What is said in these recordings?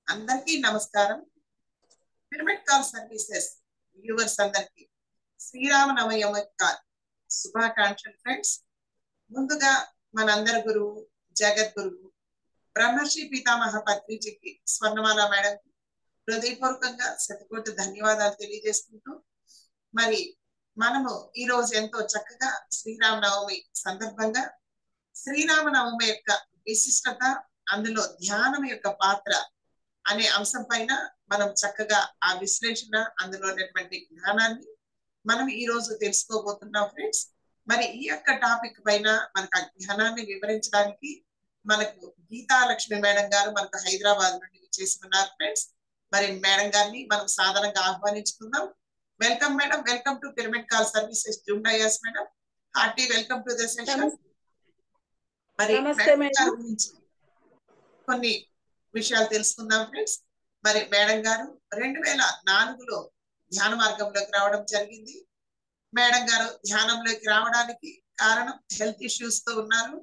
అందరికీ నమస్కారం. Pyramid Call services viewers అందరికీ శ్రీరామనవమి యొక్క శుభాకాంక్షలు ఫ్రెండ్స్. ముందుగా మనందరి గురువు జగద్గురువు బ్రహ్మశ్రీ పితామహ పత్రిజీకి స్వర్ణమాల మేడం హృదయపూర్వకంగా శతకోటి ధన్యవాదాలు తెలియజేసుకుంటూ, మరి మనము ఈ రోజు ఎంతో చక్కగా శ్రీరామనవమి సందర్భంగా శ్రీరామనవమి యొక్క విశిష్టత, అందులో ధ్యానం యొక్క పాత్ర అనే అంశం పైన మనం చక్కగా ఆ విశ్లేషణ, అందులో ఉన్నటువంటి జ్ఞానాన్ని మనం ఈ రోజు తెలుసుకోబోతున్నాం ఫ్రెండ్స్. మరి ఈ యొక్క టాపిక్ పైన మనకు ఆ జ్ఞానాన్ని వివరించడానికి మనకు గీతా లక్ష్మి మేడం గారు మనకు హైదరాబాద్ నుండి చేసి ఉన్నారు ఫ్రెండ్స్. మరి మేడం గారిని మనం సాధారణంగా ఆహ్వానించుకుందాం. Welcome madam, welcome to Pyramid Call Services జూమ్డయాస్ madam. Hearty welcome to the session. మరి మేడం గారి గురించి కొన్ని విషయాలు తెలుసుకుందాం ఫ్రెండ్స్. మరి మేడం గారు 2004లో ధ్యాన మార్గంలోకి రావడం జరిగింది. మేడం గారు ధ్యానంలోకి రావడానికి కారణం హెల్త్ ఇష్యూస్ తో ఉన్నారు.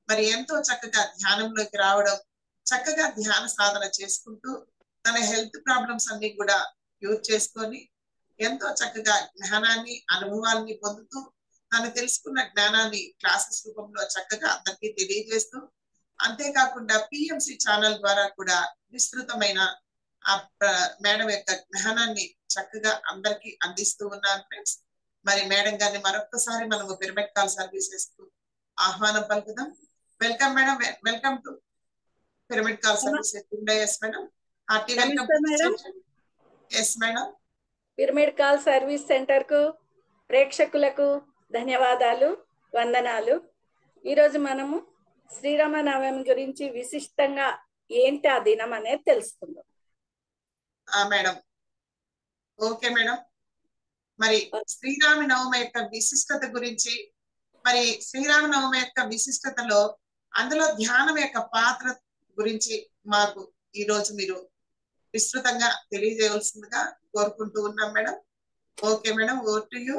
మరి ఎంతో చక్కగా ధ్యానంలోకి రావడం, చక్కగా ధ్యాన సాధన చేసుకుంటూ తన హెల్త్ ప్రాబ్లమ్స్ అన్ని కూడా క్యూర్ చేసుకొని ఎంతో చక్కగా జ్ఞానాన్ని, అనుభవాల్ని పొందుతూ తను తెలుసుకున్న జ్ఞానాన్ని క్లాసెస్ రూపంలో చక్కగా అందరికీ తెలియజేస్తూ, అంతేకాకుండా పిఎంసి ఛానల్ ద్వారా కూడా విస్తృతమైన ఆ మేడం యొక్క జ్ఞానాన్ని చక్కగా అందరికీ అందిస్తూ ఉన్నాను ఫ్రెండ్స్. మరి మేడం గారిని మరొకసారి మనము పిరమిడ్ కాల్ సర్వీసెస్ కు ఆహ్వానం పలుకుదాం. Welcome madam, welcome to Pyramid Call Services జూమ్డయాస్ madam. Hearty welcome to us madam. Pyramid Call Service Center కు ప్రేక్షకులకు ధన్యవాదాలు, వందనాలు. ఈరోజు మనము శ్రీరామనవమి గురించి విశిష్టంగా ఏంటి ఆ దినం అనేది తెలుసుకుందాం. Madam okay madam. మరి శ్రీరామనవమి యొక్క విశిష్టత గురించి, మరి శ్రీరామనవమి యొక్క విశిష్టతలో అందులో ధ్యానం యొక్క పాత్ర గురించి మాకు ఈ రోజు మీరు విస్తృతంగా తెలియజేయవలసిందిగా కోరుకుంటూ ఉన్నాం madam. Okay madam, over to you.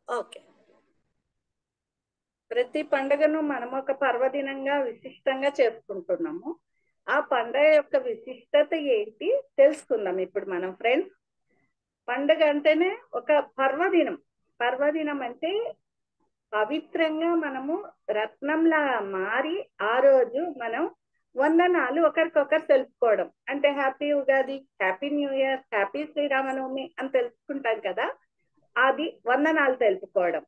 Okay. ప్రతి పండుగను మనం ఒక పర్వదినంగా విశిష్టంగా చేసుకుంటున్నాము. ఆ పండుగ యొక్క విశిష్టత ఏంటి తెలుసుకుందాం ఇప్పుడు మనం ఫ్రెండ్స్. పండుగ అంటేనే ఒక పర్వదినం. పర్వదినం అంటే పవిత్రంగా మనము రత్నంలా మారి ఆ రోజు మనం వందనాలు ఒకరికొకరు తెలుపుకోవడం. అంటే happy Ugadi, happy new year, happy Sriramanavami అని తెలుసుకుంటాం కదా, అది వందనాలు తెలుపుకోవడం.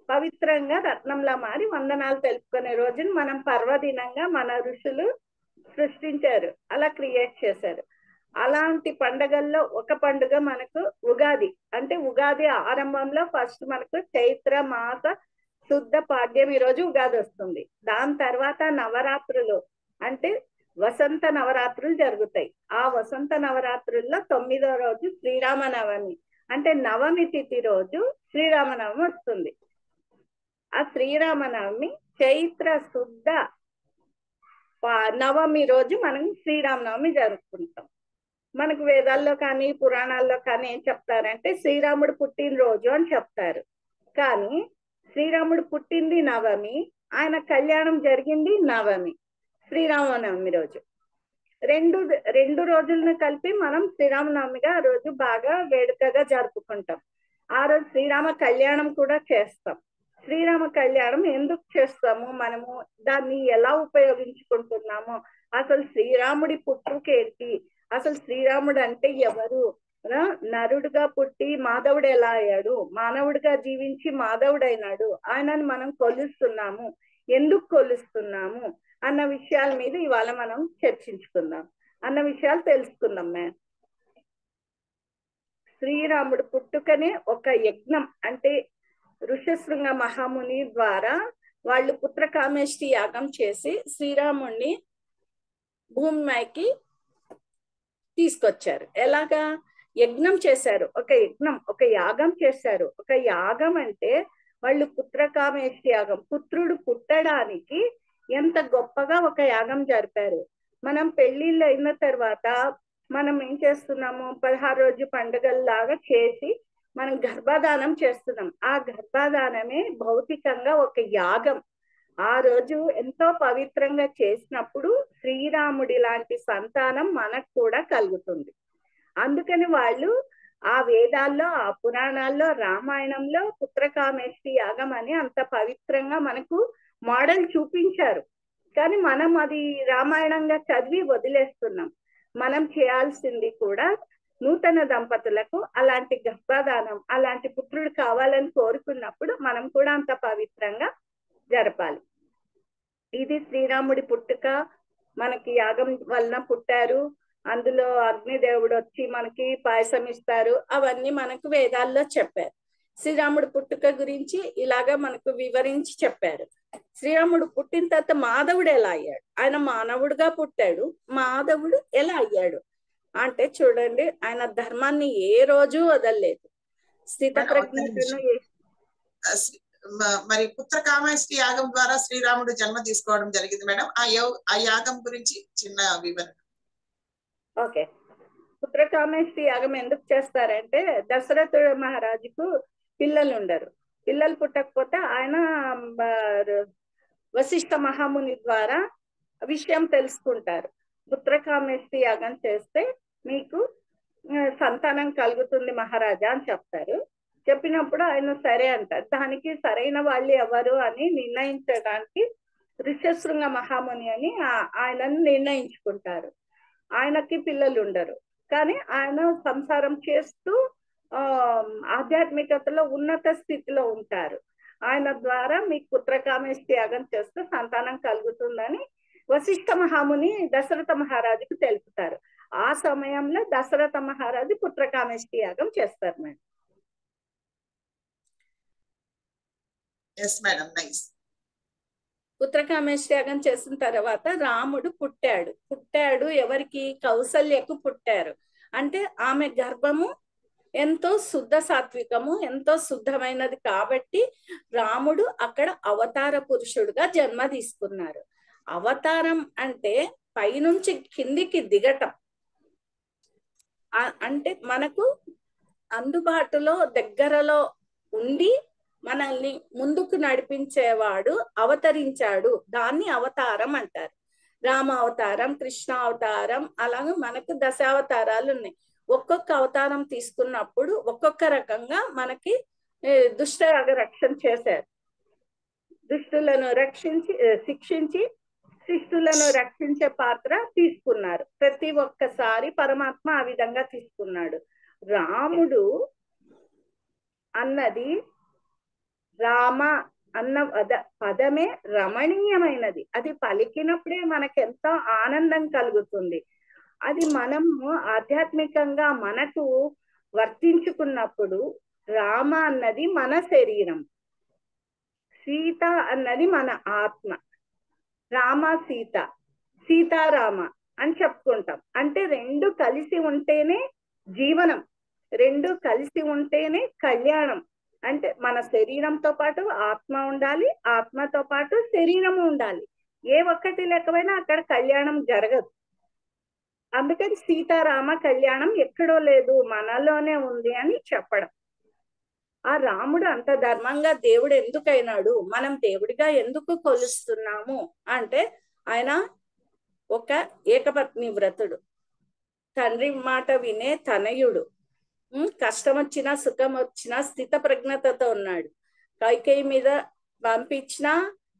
పవిత్రంగా రత్నంలా మారి వందనాలు తెలుపుకునే రోజును మనం పర్వదినంగా మన ఋషులు సృష్టించారు, అలా క్రియేట్ చేశారు. అలాంటి పండుగల్లో ఒక పండుగ మనకు ఉగాది. అంటే ఉగాది ఆరంభంలో ఫస్ట్ మనకు చైత్ర మాస శుద్ధ పాడ్యం ఈ రోజు ఉగాది వస్తుంది. దాని తర్వాత నవరాత్రులు అంటే వసంత నవరాత్రులు జరుగుతాయి. ఆ వసంత నవరాత్రుల్లో 9వ రోజు శ్రీరామనవమి, అంటే నవమి తిథి రోజు శ్రీరామనవమి వస్తుంది. ఆ శ్రీరామనవమి చైత్ర శుద్ధ నవమి రోజు మనం శ్రీరామనవమి జరుపుకుంటాం. మనకు వేదాల్లో కానీ పురాణాల్లో కానీ ఏం చెప్తారంటే శ్రీరాముడు పుట్టినరోజు అని చెప్తారు. కానీ శ్రీరాముడు పుట్టింది నవమి, ఆయన కళ్యాణం జరిగింది నవమి, శ్రీరామనవమి రోజు. రెండు రోజులను కలిపి మనం శ్రీరామనవమిగా ఆ రోజు బాగా వేడుకగా జరుపుకుంటాం. ఆ రోజు శ్రీరామ కళ్యాణం కూడా చేస్తాం. శ్రీరామ కళ్యాణం ఎందుకు చేస్తాము, మనము దాన్ని ఎలా ఉపయోగించుకుంటున్నాము, అసలు శ్రీరాముడి పుట్టుకేంటి, అసలు శ్రీరాముడు అంటే ఎవరు, నరుడుగా పుట్టి మాధవుడు ఎలా అయ్యాడు, మానవుడిగా జీవించి మాధవుడైనాడు, ఆయనని మనం కొలుస్తున్నాము, ఎందుకు కొలుస్తున్నాము అన్న విషయాల మీద ఇవాళ మనం చర్చించుకుందాం, అన్న విషయాలు తెలుసుకుందాం. శ్రీరాముడు పుట్టుకనే ఒక యజ్ఞం. అంటే ఋషశృంగ మహాముని ద్వారా వాళ్ళు పుత్రకామేష్టి యాగం చేసి శ్రీరాముణ్ణి భూమికి తీసుకొచ్చారు. ఎలాగా యజ్ఞం చేశారు, ఒక యజ్ఞం, ఒక యాగం చేశారు. ఒక యాగం అంటే వాళ్ళు పుత్రకామేష్టి యాగం, పుత్రుడు పుట్టడానికి ఎంత గొప్పగా ఒక యాగం జరిపారు. మనం పెళ్లిళ్ళు అయిన తర్వాత మనం ఏం చేస్తున్నాము, 16 రోజు పండుగల్లాగా చేసి మనం గర్భధానం చేస్తున్నాం. ఆ గర్భధానమే భౌతికంగా ఒక యాగం. ఆ రోజు ఎంతో పవిత్రంగా చేసినప్పుడు శ్రీరాముడి లాంటి సంతానం మనకు కూడా కలుగుతుంది. అందుకని వాళ్ళు ఆ వేదాల్లో, ఆ పురాణాల్లో, రామాయణంలో పుత్రకామేష్టి యాగం అని అంత పవిత్రంగా మనకు మోడల్ చూపించారు. కానీ మనం అది రామాయణంగా చదివి వదిలేస్తున్నాం. మనం చేయాల్సింది కూడా నూతన దంపతులకు అలాంటి గర్భధానం, అలాంటి పుత్రుడు కావాలని కోరుకున్నప్పుడు మనం కూడా అంత పవిత్రంగా జరపాలి. ఇది శ్రీరాముడి పుట్టుక. మనకి యాగం వలన పుట్టారు, అందులో అగ్నిదేవుడు వచ్చి మనకి పాయసం ఇస్తారు, అవన్నీ మనకు వేదాల్లో చెప్పారు. శ్రీరాముడు పుట్టుక గురించి ఇలాగా మనకు వివరించి చెప్పారు. శ్రీరాముడు పుట్టిన తర్వాత మాధవుడు ఎలా అయ్యాడు? ఆయన మానవుడుగా పుట్టాడు, మాధవుడు ఎలా అయ్యాడు అంటే చూడండి, ఆయన ధర్మాన్ని ఏ రోజు వదలలేదు. స్థిత ప్రజ్ఞతను మరి పుత్రకామేష్టి యాగం ద్వారా శ్రీరాముడు జన్మ తీసుకోవడం జరిగింది మేడం. ఆ యాగం గురించి చిన్న వివరణ. ఓకే, పుత్రకామేష్టి యాగం ఎందుకు చేస్తారంటే దశరథుడు మహారాజుకు పిల్లలు ఉండరు. పిల్లలు పుట్టకపోతే ఆయన వశిష్ఠ మహాముని ద్వారా విషయం తెలుసుకుంటారు. పుత్రకామేష్టి యాగం చేస్తే మీకు సంతానం కలుగుతుంది మహారాజా అని చెప్తారు. చెప్పినప్పుడు ఆయన సరే అంటారు. దానికి సరైన వాళ్ళు ఎవరు అని నిర్ణయించడానికి ఋష్యశృంగ మహాముని అని ఆయనను నిర్ణయించుకుంటారు. ఆయనకి పిల్లలు ఉండరు, కానీ ఆయన సంసారం చేస్తూ ఆధ్యాత్మికతలో ఉన్నత స్థితిలో ఉంటారు. ఆయన ద్వారా మీకు పుత్రకామేష్టి యాగం చేస్తే సంతానం కలుగుతుందని వశిష్ఠ మహాముని దశరథ మహారాజుకు తెలుపుతారు. ఆ సమయంలో దశరథ మహారాజు పుత్రకామేష్టి యాగం చేస్తారు మేడం. పుత్రకామేష్టి యాగం చేసిన తర్వాత రాముడు పుట్టాడు. ఎవరికి? కౌసల్యకు పుట్టారు. అంటే ఆమె గర్భము ఎంతో శుద్ధ సాత్వికము, ఎంతో శుద్ధమైనది కాబట్టి రాముడు అక్కడ అవతార పురుషుడుగా జన్మ తీసుకున్నారు. అవతారం అంటే పైనుంచి కిందికి దిగటం. అంటే మనకు అందుబాటులో దగ్గరలో ఉండి మనల్ని ముందుకు నడిపించేవాడు అవతరించాడు. దాన్ని అవతారం అంటారు. రామ అవతారం, కృష్ణ అవతారం, అలాగే మనకు దశావతారాలు ఉన్నాయి. ఒక్కొక్క అవతారం తీసుకున్నప్పుడు ఒక్కొక్క రకంగా మనకి దుష్ట రక్షణ చేశారు. దుష్టులను శిక్షించి శిష్టులను రక్షించే పాత్ర తీసుకున్నారు. ప్రతి ఒక్కసారి పరమాత్మ ఆ విధంగా తీసుకున్నాడు. రాముడు అన్నది, రామ అన్న పదమే రమణీయమైనది. అది పలికినప్పుడే మనకెంతో ఆనందం కలుగుతుంది. అది మనము ఆధ్యాత్మికంగా మనకు వర్తించుకున్నప్పుడు రామ అన్నది మన శరీరం, సీత అన్నది మన ఆత్మ. రామ సీత, సీతారామ అని చెప్పుకుంటాం. అంటే రెండు కలిసి ఉంటేనే జీవనం, రెండు కలిసి ఉంటేనే కళ్యాణం. అంటే మన శరీరంతో పాటు ఆత్మ ఉండాలి, ఆత్మతో పాటు శరీరము ఉండాలి. ఏ ఒక్కటి లేకపోయినా అక్కడ కళ్యాణం జరగదు. అందుకని సీతారామ కళ్యాణం ఎక్కడో లేదు, మనలోనే ఉంది అని చెప్పడం. ఆ రాముడు అంత ధర్మంగా దేవుడు ఎందుకైనాడు, మనం దేవుడిగా ఎందుకు కొలుస్తున్నాము అంటే ఆయన ఒక ఏకపత్ని వ్రతుడు, తండ్రి మాట వినే తనయుడు, కష్టం వచ్చినా సుఖం వచ్చినా స్థిత ప్రజ్ఞతతో ఉన్నాడు. కైకేయి మీద పంపించిన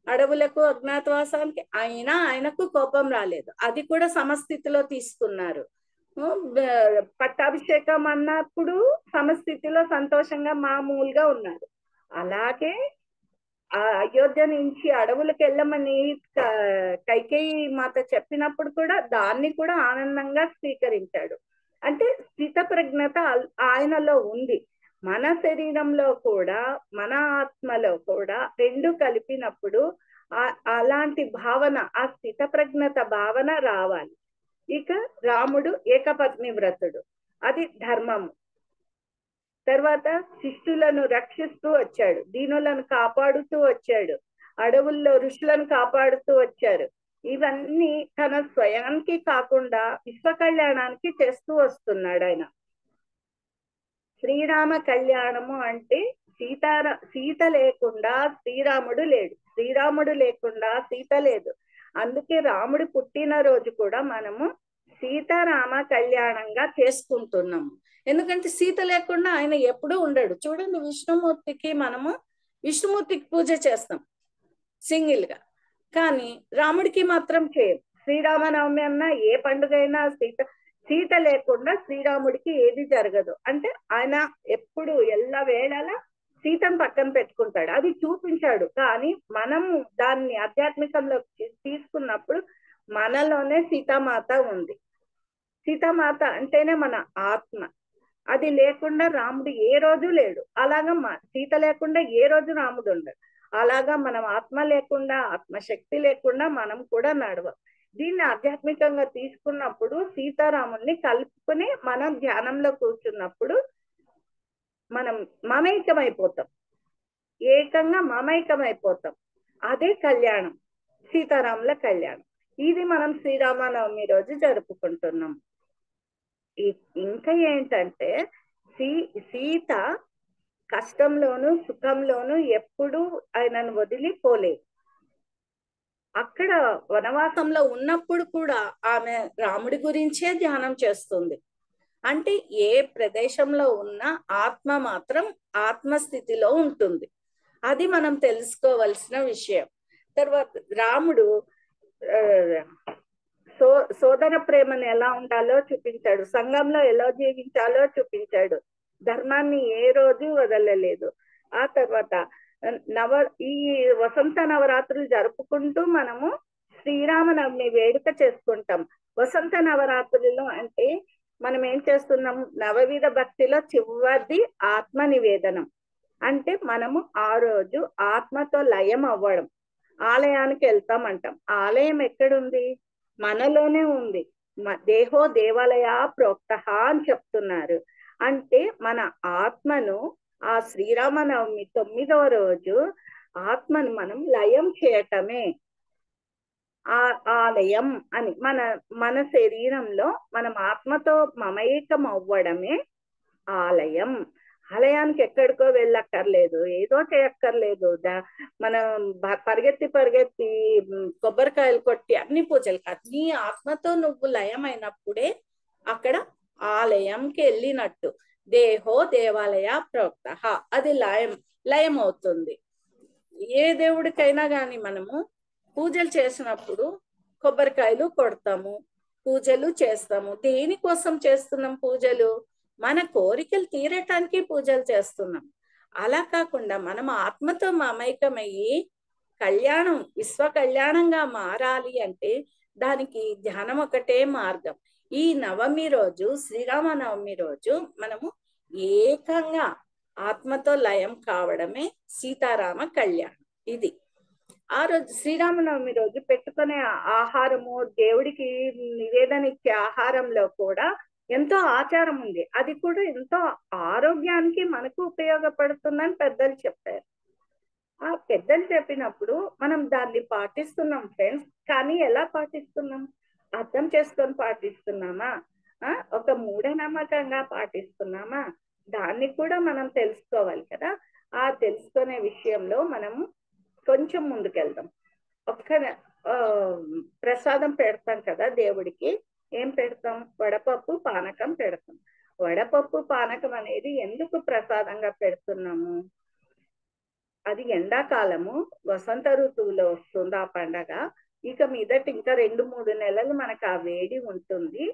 అడవులకు అజ్ఞాతవాసానికి అయినా ఆయనకు కోపం రాలేదు, అది కూడా సమస్థితిలో తీసుకున్నారు. పట్టాభిషేకం అన్నప్పుడు సమస్థితిలో సంతోషంగా మామూలుగా ఉన్నారు. అలాగే ఆ అయోధ్య నుంచి అడవులకు వెళ్ళమని కైకేయి మాత చెప్పినప్పుడు కూడా దాన్ని కూడా ఆనందంగా స్వీకరించాడు. అంటే స్థిత ప్రజ్ఞత ఆయనలో ఉంది. మన శరీరంలో కూడా మన ఆత్మలో కూడా రెండు కలిపినప్పుడు అలాంటి భావన, ఆ స్థిత ప్రజ్ఞత భావన రావాలి. ఇక రాముడు ఏకపత్ని వ్రతుడు, అది ధర్మము. తర్వాత శిష్టులను రక్షిస్తూ వచ్చాడు, దీనులను కాపాడుతూ వచ్చాడు, అడవుల్లో ఋషులను కాపాడుతూ వచ్చారు. ఇవన్నీ తన స్వయానికి కాకుండా విశ్వ కళ్యాణానికి చేస్తూ వస్తున్నాడు ఆయన. శ్రీరామ కళ్యాణము అంటే సీత లేకుండా శ్రీరాముడు లేడు, శ్రీరాముడు లేకుండా సీత లేదు. అందుకే రాముడి పుట్టినరోజు కూడా మనము సీతారామ కళ్యాణంగా చేసుకుంటున్నాము. ఎందుకంటే సీత లేకుండా ఆయన ఎప్పుడూ ఉండడు. చూడండి, విష్ణుమూర్తికి పూజ చేస్తాం సింగిల్ గా, కానీ రాముడికి మాత్రం చేయం. శ్రీరామనవమి అన్నా ఏ పండుగ అయినా సీత లేకుండా శ్రీరాముడికి ఏది జరగదు. అంటే ఆయన ఎప్పుడు ఎల్ల వేళలా సీతను పక్కన పెట్టుకుంటాడు. అది చూపించాడు. కానీ మనం దాన్ని ఆధ్యాత్మికంలో తీసుకున్నప్పుడు మనలోనే సీతామాత ఉంది. సీతామాత అంటేనే మన ఆత్మ. అది లేకుండా రాముడు ఏ రోజు లేడు. అలాగా సీత లేకుండా ఏ రోజు రాముడు ఉండడు. అలాగా మనం ఆత్మ లేకుండా, ఆత్మశక్తి లేకుండా మనం కూడా నడవం. దీన్ని ఆధ్యాత్మికంగా తీసుకున్నప్పుడు సీతారాముల్ని కలుపుకుని మనం ధ్యానంలో కూర్చున్నప్పుడు మనం మమైకమైపోతాం, ఏకంగా మమైకమైపోతాం. అదే కళ్యాణం, సీతారాముల కళ్యాణం. ఇది మనం శ్రీరామనవమి రోజు జరుపుకుంటున్నాం. ఇంకా ఏంటంటే సీత కష్టంలోను సుఖంలోను ఎప్పుడూ ఆయనను వదిలిపోలేదు. అక్కడ వనవాసంలో ఉన్నప్పుడు కూడా ఆమె రాముడి గురించే ధ్యానం చేస్తుంది. అంటే ఏ ప్రదేశంలో ఉన్న ఆత్మ మాత్రం ఆత్మస్థితిలో ఉంటుంది. అది మనం తెలుసుకోవలసిన విషయం. తర్వాత రాముడు సోదర ప్రేమను ఎలా ఉండాలో చూపించాడు, సంఘంలో ఎలా జీవించాలో చూపించాడు, ధర్మాన్ని ఏ రోజు వదలలేదు. ఆ తర్వాత ఈ వసంత నవరాత్రులు జరుపుకుంటూ మనము శ్రీరామనవమి వేడుక చేసుకుంటాం. వసంత నవరాత్రులు అంటే మనం ఏం చేస్తున్నాం, నవవిధ భక్తిలో చివరిది ఆత్మ నివేదనం. అంటే మనము ఆ రోజు ఆత్మతో లయం అవ్వడం. ఆలయానికి వెళ్తామంటాం. ఆలయం ఎక్కడుంది? మనలోనే ఉంది. దేహో దేవాలయ ప్రోక్త అని చెప్తున్నారు. అంటే మన ఆత్మను ఆ శ్రీరామనవమి 9వ రోజు ఆత్మను మనం లయం చేయటమే ఆలయం అని. మన శరీరంలో మనం ఆత్మతో మమేకం అవ్వడమే ఆలయం. ఆలయానికి ఎక్కడికో వెళ్ళక్కర్లేదు, ఏదో చేయక్కర్లేదు. మనం పరిగెత్తి కొబ్బరికాయలు కొట్టి అన్ని పూజలు కాదు. నీ ఆత్మతో నువ్వు లయం అయినప్పుడే అక్కడ ఆలయంకి వెళ్ళినట్టు. దేహో దేవాలయ ప్రోక్త, అది లయం అవుతుంది. ఏ దేవుడికైనా గాని మనము పూజలు చేసినప్పుడు కొబ్బరికాయలు కొడతాము, పూజలు చేస్తాము. దేనికోసం చేస్తున్నాం పూజలు? మన కోరికలు తీరటానికి పూజలు చేస్తున్నాం. అలా కాకుండా మనం ఆత్మతో మమైకమయ్యి కళ్యాణం, విశ్వ కళ్యాణంగా మారాలి అంటే దానికి ధ్యానం ఒకటే మార్గం. ఈ నవమి రోజు, శ్రీరామనవమి రోజు మనము ఏకంగా ఆత్మతో లయం కావడమే సీతారామ కళ్యాణం. ఇది ఆ రోజు శ్రీరామనవమి రోజు పెట్టుకునే ఆహారము, దేవుడికి నివేదన ఇచ్చే ఆహారంలో కూడా ఎంతో ఆచారం ఉంది. అది కూడా ఎంతో ఆరోగ్యానికి మనకు ఉపయోగపడుతుందని పెద్దలు చెప్పారు. ఆ పెద్దలు చెప్పినప్పుడు మనం దాన్ని పాటిస్తున్నాం ఫ్రెండ్స్. కానీ ఎలా పాటిస్తున్నాం? అర్థం చేసుకొని పాటిస్తున్నామా? ఒక మూఢనమ్మకంగా పాటిస్తున్నామా? దాన్ని కూడా మనం తెలుసుకోవాలి కదా. ఆ తెలుసుకునే విషయంలో మనము కొంచెం ముందుకెళ్దాం. ప్రసాదం పెడతాం కదా దేవుడికి. ఏం పెడతాం? వడపప్పు పానకం పెడతాం. వడపప్పు పానకం అనేది ఎందుకు ప్రసాదంగా పెడుతున్నాము? అది ఎండాకాలము, వసంత ఋతువులో వస్తుంది ఆ పండగ. ఇక మీదట ఇంకా 2-3 నెలలు మనకు ఆ వేడి ఉంటుంది.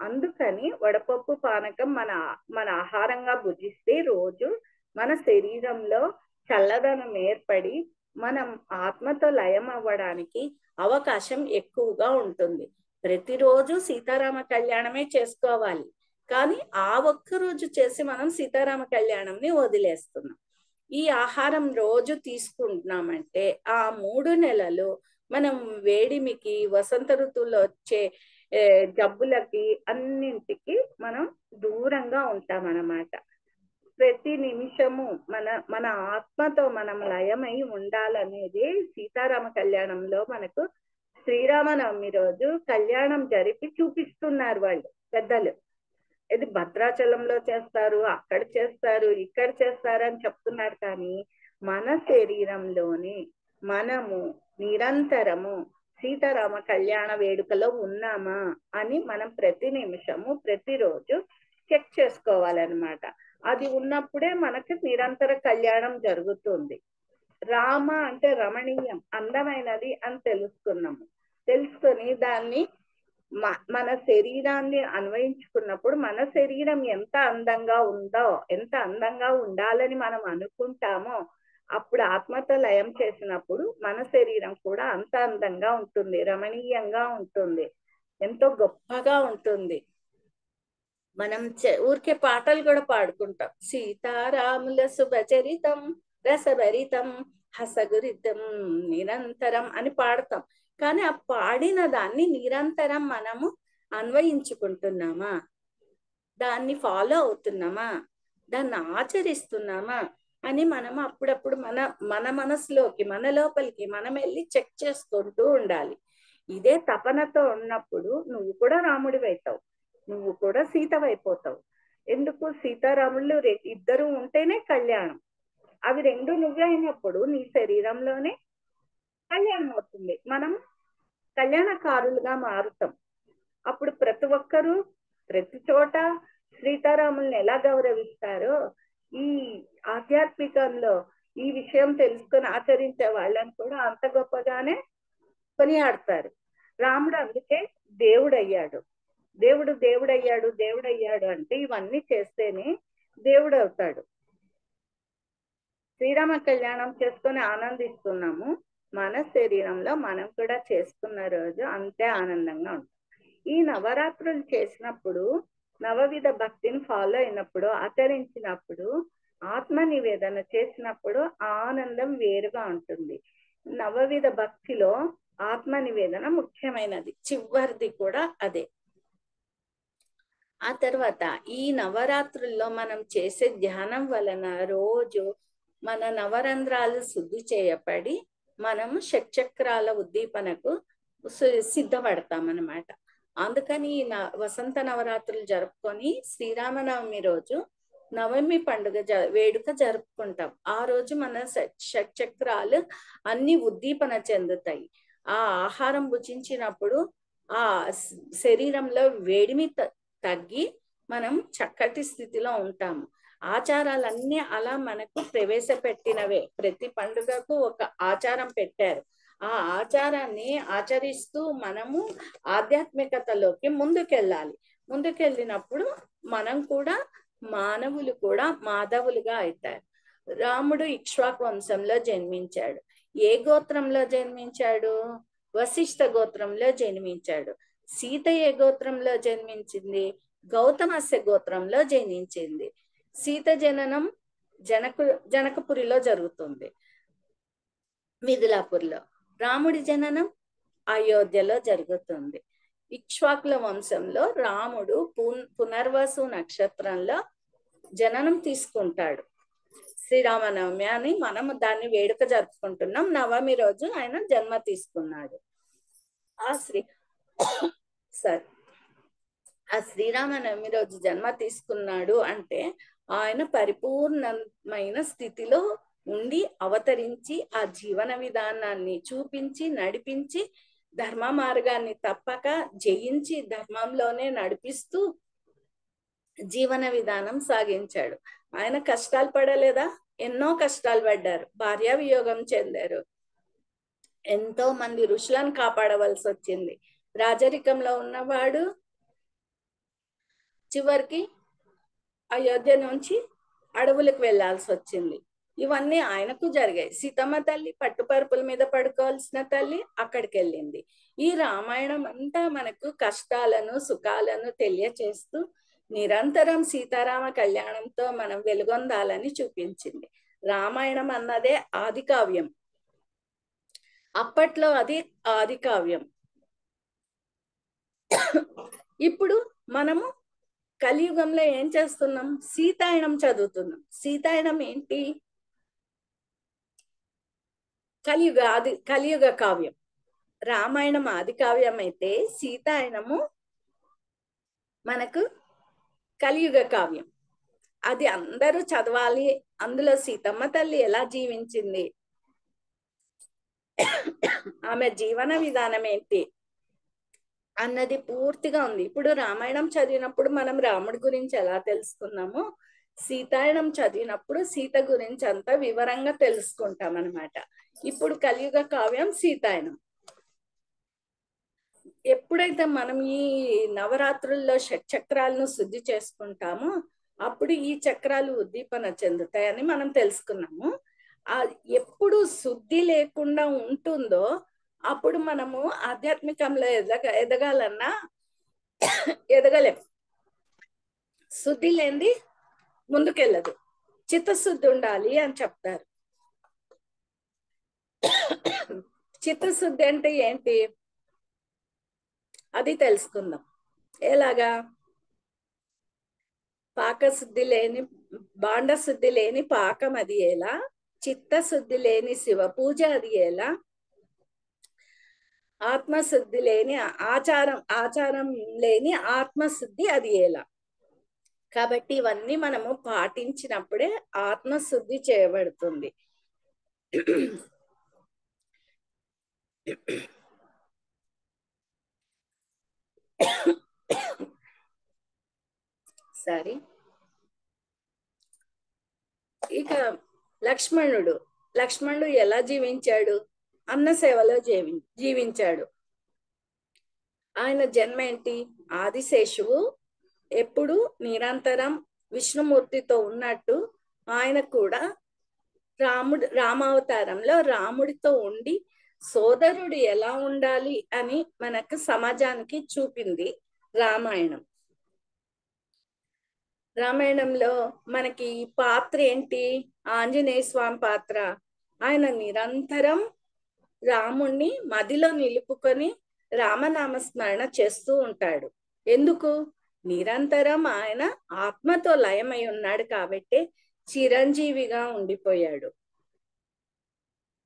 అందుకని వడపప్పు పానకం మన ఆహారంగా భుజిస్తే రోజు మన శరీరంలో చల్లదనం ఏర్పడి మనం ఆత్మతో లయం అవ్వడానికి అవకాశం ఎక్కువగా ఉంటుంది. ప్రతిరోజు సీతారామ కళ్యాణమే చేసుకోవాలి, కానీ ఆ ఒక్కరోజు చేసి మనం సీతారామ కళ్యాణంని వదిలేస్తున్నాం. ఈ ఆహారం రోజు తీసుకుంటున్నామంటే ఆ 3 నెలలు మనం వేడిమికి, వసంత ఋతువులో వచ్చే జబ్బులకి అన్నింటికి మనం దూరంగా ఉంటామన్నమాట. ప్రతి నిమిషము మన ఆత్మతో మనం లయమై ఉండాలనేది సీతారామ కళ్యాణంలో మనకు శ్రీరామనవమి రోజు కళ్యాణం జరిపి చూపిస్తున్నారు వాళ్ళు పెద్దలు. ఇది భద్రాచలంలో చేస్తారు, అక్కడ చేస్తారు, ఇక్కడ చేస్తారు అని చెప్తున్నారు. కానీ మన శరీరంలోని మనము నిరంతరము సీతారామ కళ్యాణ వేడుకలో ఉన్నామా అని మనం ప్రతి నిమిషము ప్రతిరోజు చెక్ చేసుకోవాలన్నమాట. అది ఉన్నప్పుడే మనకి నిరంతర కళ్యాణం జరుగుతుంది. రామ అంటే రమణీయం, అందమైనది అని తెలుసుకొని దాన్ని మన శరీరాన్ని అన్వయించుకున్నప్పుడు మన శరీరం ఎంత అందంగా ఉందో, ఎంత అందంగా ఉండాలని మనం అనుకుంటామో, అప్పుడు ఆత్మతో లయం చేసినప్పుడు మన శరీరం కూడా అంత అందంగా ఉంటుంది, రమణీయంగా ఉంటుంది, ఎంతో గొప్పగా ఉంటుంది. మనం ఊరికే పాటలు కూడా పాడుకుంటాం. సీతారాముల శుభచరితం రసభరితం హసగురితం నిరంతరం అని పాడతాం. కానీ ఆ పాడిన దాన్ని నిరంతరం మనము అన్వయించుకుంటున్నామా, దాన్ని ఫాలో అవుతున్నామా, దాన్ని ఆచరిస్తున్నామా అని మనం అప్పుడప్పుడు మన మనసులోకి, మన లోపలికి మనం వెళ్ళి చెక్ చేసుకుంటూ ఉండాలి. ఇదే తపనతో ఉన్నప్పుడు నువ్వు కూడా రాముడివైతావు, నువ్వు కూడా సీతవైపోతావు. ఎందుకు? సీతారాముళ్ళు ఇద్దరు ఉంటేనే కళ్యాణం. అవి రెండు నువ్వే అయినప్పుడు నీ శరీరంలోనే కళ్యాణం అవుతుంది. మనం కళ్యాణకారులుగా మారుతాం. అప్పుడు ప్రతి ఒక్కరూ ప్రతి చోట సీతారాముల్ని ఎలా గౌరవిస్తారో ఈ ఆధ్యాత్మికంలో ఈ విషయం తెలుసుకొని ఆచరించే వాళ్ళని కూడా అంత గొప్పగానే కొనియాడతారు. రాముడు అందుకే దేవుడయ్యాడు. దేవుడయ్యాడు అంటే ఇవన్నీ చేస్తేనే దేవుడు అవుతాడు. శ్రీరామ కళ్యాణం చేసుకొని ఆనందిస్తున్నాము. మన శరీరంలో మనం కూడా చేసుకున్న రోజు అంతే ఆనందంగా ఉంటాం. ఈ నవరాత్రులు చేసినప్పుడు, నవవిధ భక్తిని ఫాలో అయినప్పుడు, ఆచరించినప్పుడు, ఆత్మ నివేదన చేసినప్పుడు ఆనందం వేరుగా ఉంటుంది. నవవిధ భక్తిలో ఆత్మ నివేదన ముఖ్యమైనది, చివరిది కూడా అదే. ఆ తర్వాత ఈ నవరాత్రుల్లో మనం చేసే ధ్యానం వలన రోజు మన నవరంధ్రాలు శుద్ధి చేయబడి మనము షట్చక్రాల ఉద్దీపనకు సిద్ధపడతాం అన్నమాట. అందుకని వసంత నవరాత్రులు జరుపుకొని శ్రీరామనవమి రోజు నవమి పండుగ వేడుక జరుపుకుంటాం. ఆ రోజు మన షట్చక్రాలు అన్ని ఉద్దీపన చెందుతాయి. ఆ ఆహారం భుజించినప్పుడు ఆ శరీరంలో వేడిమి తగ్గి మనం చక్కటి స్థితిలో ఉంటాము. ఆచారాలన్నీ అలా మనకు ప్రవేశపెట్టినవే. ప్రతి పండుగకు ఒక ఆచారం పెట్టారు. ఆ ఆచారాన్ని ఆచరిస్తూ మనము ఆధ్యాత్మికతలోకి ముందుకెళ్ళినప్పుడు మనం కూడా మానవులు కూడా మాధవులుగా అవుతారు. రాముడు ఇక్ష్వాకు వంశంలో జన్మించాడు. ఏ గోత్రంలో జన్మించాడు? వశిష్ఠ గోత్రంలో జన్మించాడు. సీత ఏ గోత్రంలో జన్మించింది? గౌతమస్య గోత్రంలో జన్మించింది. సీత జననం జనకపురిలో జరుగుతుంది, మిథిలాపూర్లో. రాముడి జననం అయోధ్యలో జరుగుతుంది. ఇక్ష్వాకుల వంశంలో రాముడు పునర్వసు నక్షత్రంలో జననం తీసుకుంటాడు. శ్రీరామనవమి అని మనము దాన్ని వేడుక జరుపుకుంటున్నాం. నవమి రోజు ఆయన జన్మ తీసుకున్నాడు. ఆ శ్రీరామనవమి రోజు జన్మ తీసుకున్నాడు అంటే ఆయన పరిపూర్ణమైన స్థితిలో ఉండి అవతరించి ఆ జీవన విధానాన్ని చూపించి నడిపించి ధర్మ మార్గాన్ని తప్పక జయించి ధర్మంలోనే నడిపిస్తూ జీవన విధానం సాగించాడు. ఆయన కష్టాలు పడలేదా? ఎన్నో కష్టాలు పడ్డారు. భార్యా వియోగం చెందారు. ఎంతో మంది ఋషులను కాపాడవలసి వచ్చింది. రాజరికంలో ఉన్నవాడు చివరికి అయోధ్య నుంచి అడవులకు వెళ్లాల్సి వచ్చింది. ఇవన్నీ ఆయనకు జరిగాయి. సీతమ్మ తల్లి పట్టుపరుపుల మీద పడుకోవాల్సిన తల్లి అక్కడికి వెళ్ళింది. ఈ రామాయణం అంతా మనకు కష్టాలను సుఖాలను తెలియచేస్తూ నిరంతరం సీతారామ కళ్యాణంతో మనం వెలుగొందాలని చూపించింది. రామాయణం అన్నదే ఆది కావ్యం. అప్పట్లో అది ఆది కావ్యం. ఇప్పుడు మనము కలియుగంలో ఏం చేస్తున్నాం? సీతాయనం చదువుతున్నాం. సీతాయనం ఏంటి? కలియుగ కావ్యం. రామాయణం ఆది కావ్యం అయితే సీతాయనము మనకు కలియుగ కావ్యం. అది అందరూ చదవాలి. అందులో సీతమ్మ తల్లి ఎలా జీవించింది, ఆమె జీవన విధానం ఏంటి అన్నది పూర్తిగా ఉంది. ఇప్పుడు రామాయణం చదివినప్పుడు మనం రాముడి గురించి ఎలా తెలుసుకున్నామో, సీతాయనం చదివినప్పుడు సీత గురించి అంతా వివరంగా తెలుసుకుంటాం అన్నమాట. ఇప్పుడు కలియుగ కావ్యం సీతాయనం. ఎప్పుడైతే మనం ఈ నవరాత్రుల్లో షట్చక్రాలను శుద్ధి చేసుకుంటామో అప్పుడు ఈ చక్రాలు ఉద్దీపన చెందుతాయని మనం తెలుసుకున్నాము. ఎప్పుడు శుద్ధి లేకుండా ఉంటుందో అప్పుడు మనము ఆధ్యాత్మికంలో ఎదగాలన్నా ఎదగలేం. శుద్ధి లేనిది ముందుకెళ్ళదు. చిత్తశుద్ధి ఉండాలి అని చెప్తారు. చిత్తశుద్ధి అంటే ఏంటి అది తెలుసుకుందాం. ఎలాగా? పాకశుద్ధి లేని భాండశుద్ధి లేని పాకం అది ఎలా, చిత్తశుద్ధి లేని శివ పూజ అది ఎలా, ఆత్మశుద్ధి లేని ఆచారం లేని ఆత్మశుద్ధి అది ఎలా. కాబట్టి ఇవన్నీ మనము పాటించినప్పుడే ఆత్మశుద్ధి చేయబడుతుంది. సరే, ఇక లక్ష్మణుడు ఎలా జీవించాడు? అన్న సేవలో జీవించాడు. ఆయన జన్మ ఏంటి? ఆదిశేషువు ఎప్పుడు నిరంతరం విష్ణుమూర్తితో ఉన్నట్టు ఆయన కూడా రామావతారంలో రాముడితో ఉండి సోదరుడు ఎలా ఉండాలి అని మనకు సమాజానికి చూపింది రామాయణం. రామాయణంలో మనకి పాత్ర ఏంటి? ఆంజనేయ స్వామి పాత్ర. ఆయన నిరంతరం రాముణ్ణి మదిలో నిలుపుకొని రామనామస్మరణ చేస్తూ ఉంటాడు. ఎందుకు? నిరంతరం ఆయన ఆత్మతో లయమై ఉన్నాడు కాబట్టి చిరంజీవిగా ఉండిపోయాడు.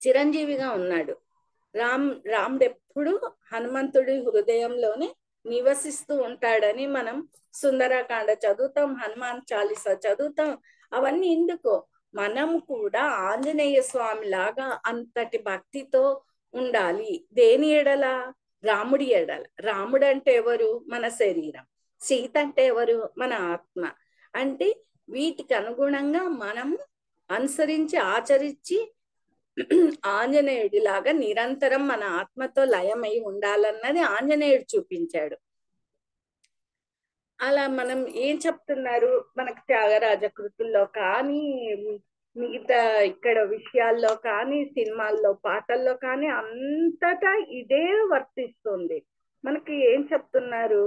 చిరంజీవిగా ఉన్నాడు. రాముడు ఎప్పుడు హనుమంతుడి హృదయంలోనే నివసిస్తూ ఉంటాడని మనం సుందరకాండ చదువుతాం, హనుమాన్ చాలీసా చదువుతాం. అవన్నీ ఎందుకో మనం కూడా ఆంజనేయ స్వామి లాగా అంతటి భక్తితో ఉండాలి. దేని ఎడల? రాముడి ఎడల. రాముడు అంటే ఎవరు? మన శరీరం. సీత అంటే ఎవరు? మన ఆత్మ. అంటే వీటికి అనుగుణంగా మనం అనుసరించి ఆచరించి ఆంజనేయుడి లాగా నిరంతరం మన ఆత్మతో లయమై ఉండాలన్నది ఆంజనేయుడు చూపించాడు. అలా మనం ఏం చెప్తున్నారు? మనకు త్యాగరాజ కృతుల్లో కానీ మిగతా ఇక్కడ విషయాల్లో కానీ సినిమాల్లో పాటల్లో కానీ అంతటా ఇదే వర్తిస్తుంది. మనకి ఏం చెప్తున్నారు?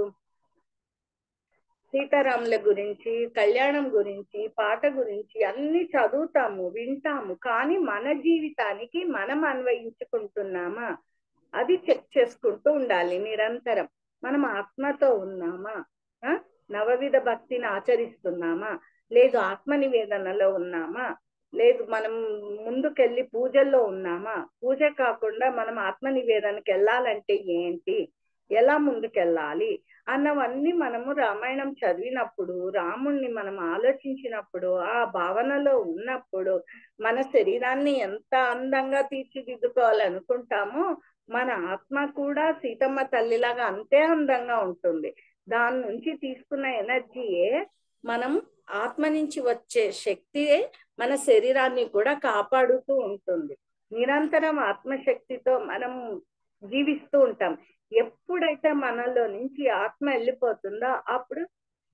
సీతారాముల గురించి, కళ్యాణం గురించి, పాట గురించి అన్ని చదువుతాము, వింటాము. కానీ మన జీవితానికి మనం అన్వయించుకుంటున్నామా అది చెక్ చేసుకుంటూ ఉండాలి నిరంతరం. మనం ఆత్మతో ఉన్నామా? నవవిధ భక్తిని ఆచరిస్తున్నామా? లేదు ఆత్మ నివేదనలో ఉన్నామా? లేదు మనం ముందుకెళ్ళి పూజల్లో ఉన్నామా? పూజ కాకుండా మనం ఆత్మ నివేదనకి వెళ్ళాలంటే ఏంటి, ఎలా ముందుకెళ్ళాలి అన్నవన్నీ మనము రామాయణం చదివినప్పుడు, రాముణ్ణి మనం ఆలోచించినప్పుడు, ఆ భావనలో ఉన్నప్పుడు మన శరీరాన్ని ఎంత అందంగా తీర్చిదిద్దుకోవాలనుకుంటామో మన ఆత్మ కూడా సీతమ్మ తల్లిలాగా అంతే అందంగా ఉంటుంది. దాని నుంచి తీసుకున్న ఎనర్జీయే మనం ఆత్మ నుంచి వచ్చే శక్తియే మన శరీరాన్ని కూడా కాపాడుతూ ఉంటుంది. నిరంతరం ఆత్మశక్తితో మనం జీవిస్తూ ఉంటాం. ఎప్పుడైతే మనలో నుంచి ఆత్మ వెళ్ళిపోతుందో అప్పుడు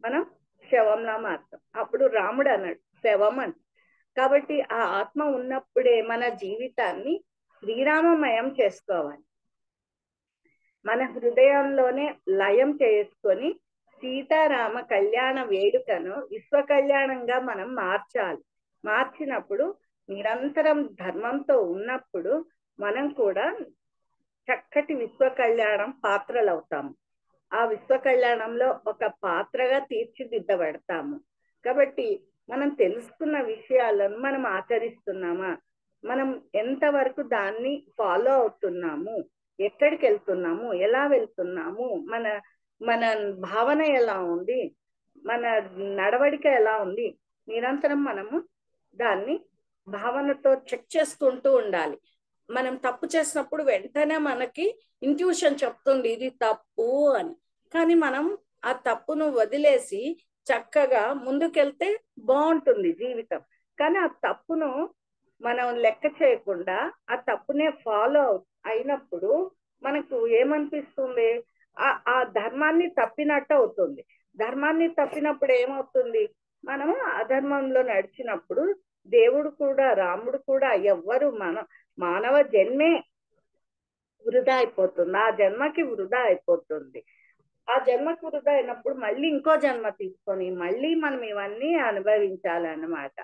మనం శవంలా మారుతాం. అప్పుడు రాముడు అన్నాడు శవం అని. కాబట్టి ఆ ఆత్మ ఉన్నప్పుడే మన జీవితాన్ని శ్రీరామమయం చేసుకోవాలి. మన హృదయంలోనే లయం చేసుకొని సీతారామ కళ్యాణ వేడుకను విశ్వ కళ్యాణంగా మనం మార్చాలి. మార్చినప్పుడు నిరంతరం ధర్మంతో ఉన్నప్పుడు మనం కూడా చక్కటి విశ్వ కళ్యాణం పాత్రలు అవుతాము. ఆ విశ్వ కళ్యాణంలో ఒక పాత్రగా తీర్చిదిద్దబడతాము. కాబట్టి మనం తెలుసుకున్న విషయాలను మనం ఆచరిస్తున్నామా? మనం ఎంతవరకు దాన్ని ఫాలో అవుతున్నాము? ఎక్కడికి వెళ్తున్నాము? ఎలా వెళ్తున్నాము? మన భావన ఎలా ఉంది? మన నడవడిక ఎలా ఉంది? నిరంతరం మనము దాన్ని భావనతో చెక్ చేసుకుంటూ ఉండాలి. మనం తప్పు చేసినప్పుడు వెంటనే మనకి ఇంట్యూషన్ చెప్తుంది ఇది తప్పు అని. కానీ మనం ఆ తప్పును వదిలేసి చక్కగా ముందుకెళ్తే బాగుంటుంది జీవితం. కానీ ఆ తప్పును మనం లెక్క చేయకుండా ఆ తప్పునే ఫాలో అయినప్పుడు మనకు ఏమనిపిస్తుంది, ఆ ధర్మాన్ని తప్పినట్టు అవుతుంది. ధర్మాన్ని తప్పినప్పుడు ఏమవుతుంది, మనము అధర్మంలో నడిచినప్పుడు దేవుడు కూడా రాముడు కూడా ఎవ్వరు మానవ జన్మే వృధా అయిపోతుంది. ఆ జన్మకి వృధా అయిపోతుంది. ఆ జన్మకి వృధా అయినప్పుడు మళ్ళీ ఇంకో జన్మ తీసుకొని మళ్ళీ మనం ఇవన్నీ అనుభవించాలన్నమాట.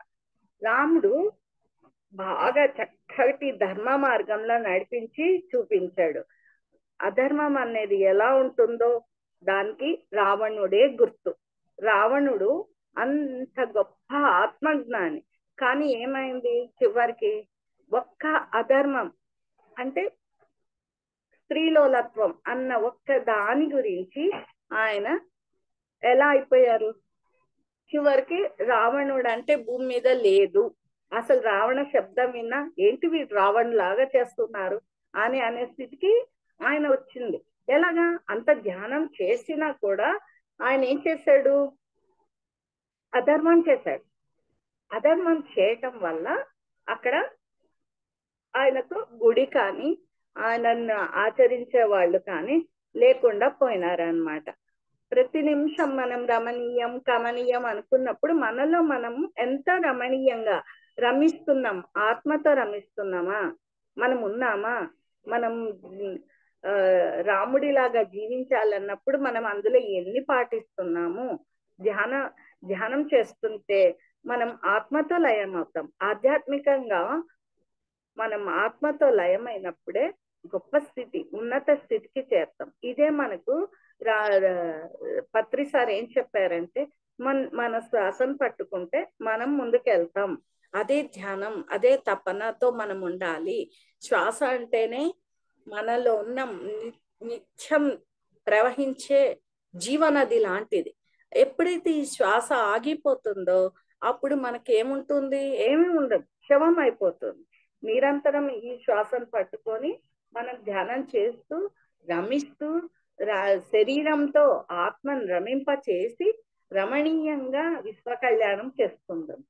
రాముడు బాగా చక్కటి ధర్మ మార్గంలో నడిపించి చూపించాడు. అధర్మం అనేది ఎలా ఉంటుందో దానికి రావణుడే గుర్తు. రావణుడు అంత గొప్ప ఆత్మజ్ఞాని, కానీ ఏమైంది చివరికి ఒక్క అధర్మం అంటే స్త్రీలోలత్వం అన్న ఒక్క దాని గురించి ఆయన ఎలా అయిపోయారు, చివరికి రావణుడు అంటే భూమి మీద లేదు. అసలు రావణ శబ్దం విన్నా ఏంటి వీడు రావణ్ లాగా చేస్తున్నారు అని అనే స్థితికి ఆయన వచ్చింది. ఎలాగా, అంత ధ్యానం చేసినా కూడా ఆయన ఏం చేశాడు, అధర్మం చేశాడు. అధర్మం చేయటం వల్ల అక్కడ ఆయనకు గుడి కానీ ఆయనను ఆచరించే వాళ్ళు కానీ లేకుండా పోయినారనమాట. ప్రతి నిమిషం మనం రమణీయం కమనీయం అనుకున్నప్పుడు మనలో మనం ఎంత రమణీయంగా రమిస్తున్నాం, ఆత్మతో రమిస్తున్నామా, మనం ఉన్నామా, మనం రాముడిలాగా జీవించాలన్నప్పుడు మనం అందులో ఎన్ని పాటిస్తున్నాము. ధ్యానం చేస్తుంటే మనం ఆత్మతో లయం అవుతాం. ఆధ్యాత్మికంగా మనం ఆత్మతో లయమైనప్పుడే గొప్ప స్థితి, ఉన్నత స్థితికి చేరుతాం. ఇదే మనకు పత్రి సార్ ఏం చెప్పారంటే మన శ్వాసను పట్టుకుంటే మనం ముందుకెళ్తాం. అదే ధ్యానం, అదే తపనతో మనం ఉండాలి. శ్వాస అంటేనే మనలో ఉన్న నిత్యం ప్రవహించే జీవనది లాంటిది. ఎప్పుడైతే ఈ శ్వాస ఆగిపోతుందో అప్పుడు మనకి ఏముంటుంది, ఏమీ ఉండదు, శవం అయిపోతుంది. నిరంతరం ఈ శ్వాసను పట్టుకొని మనం ధ్యానం చేస్తూ రమిస్తూ శరీరంతో ఆత్మను రమింప చేసి రమణీయంగా విశ్వ కళ్యాణం చేసుకుందాం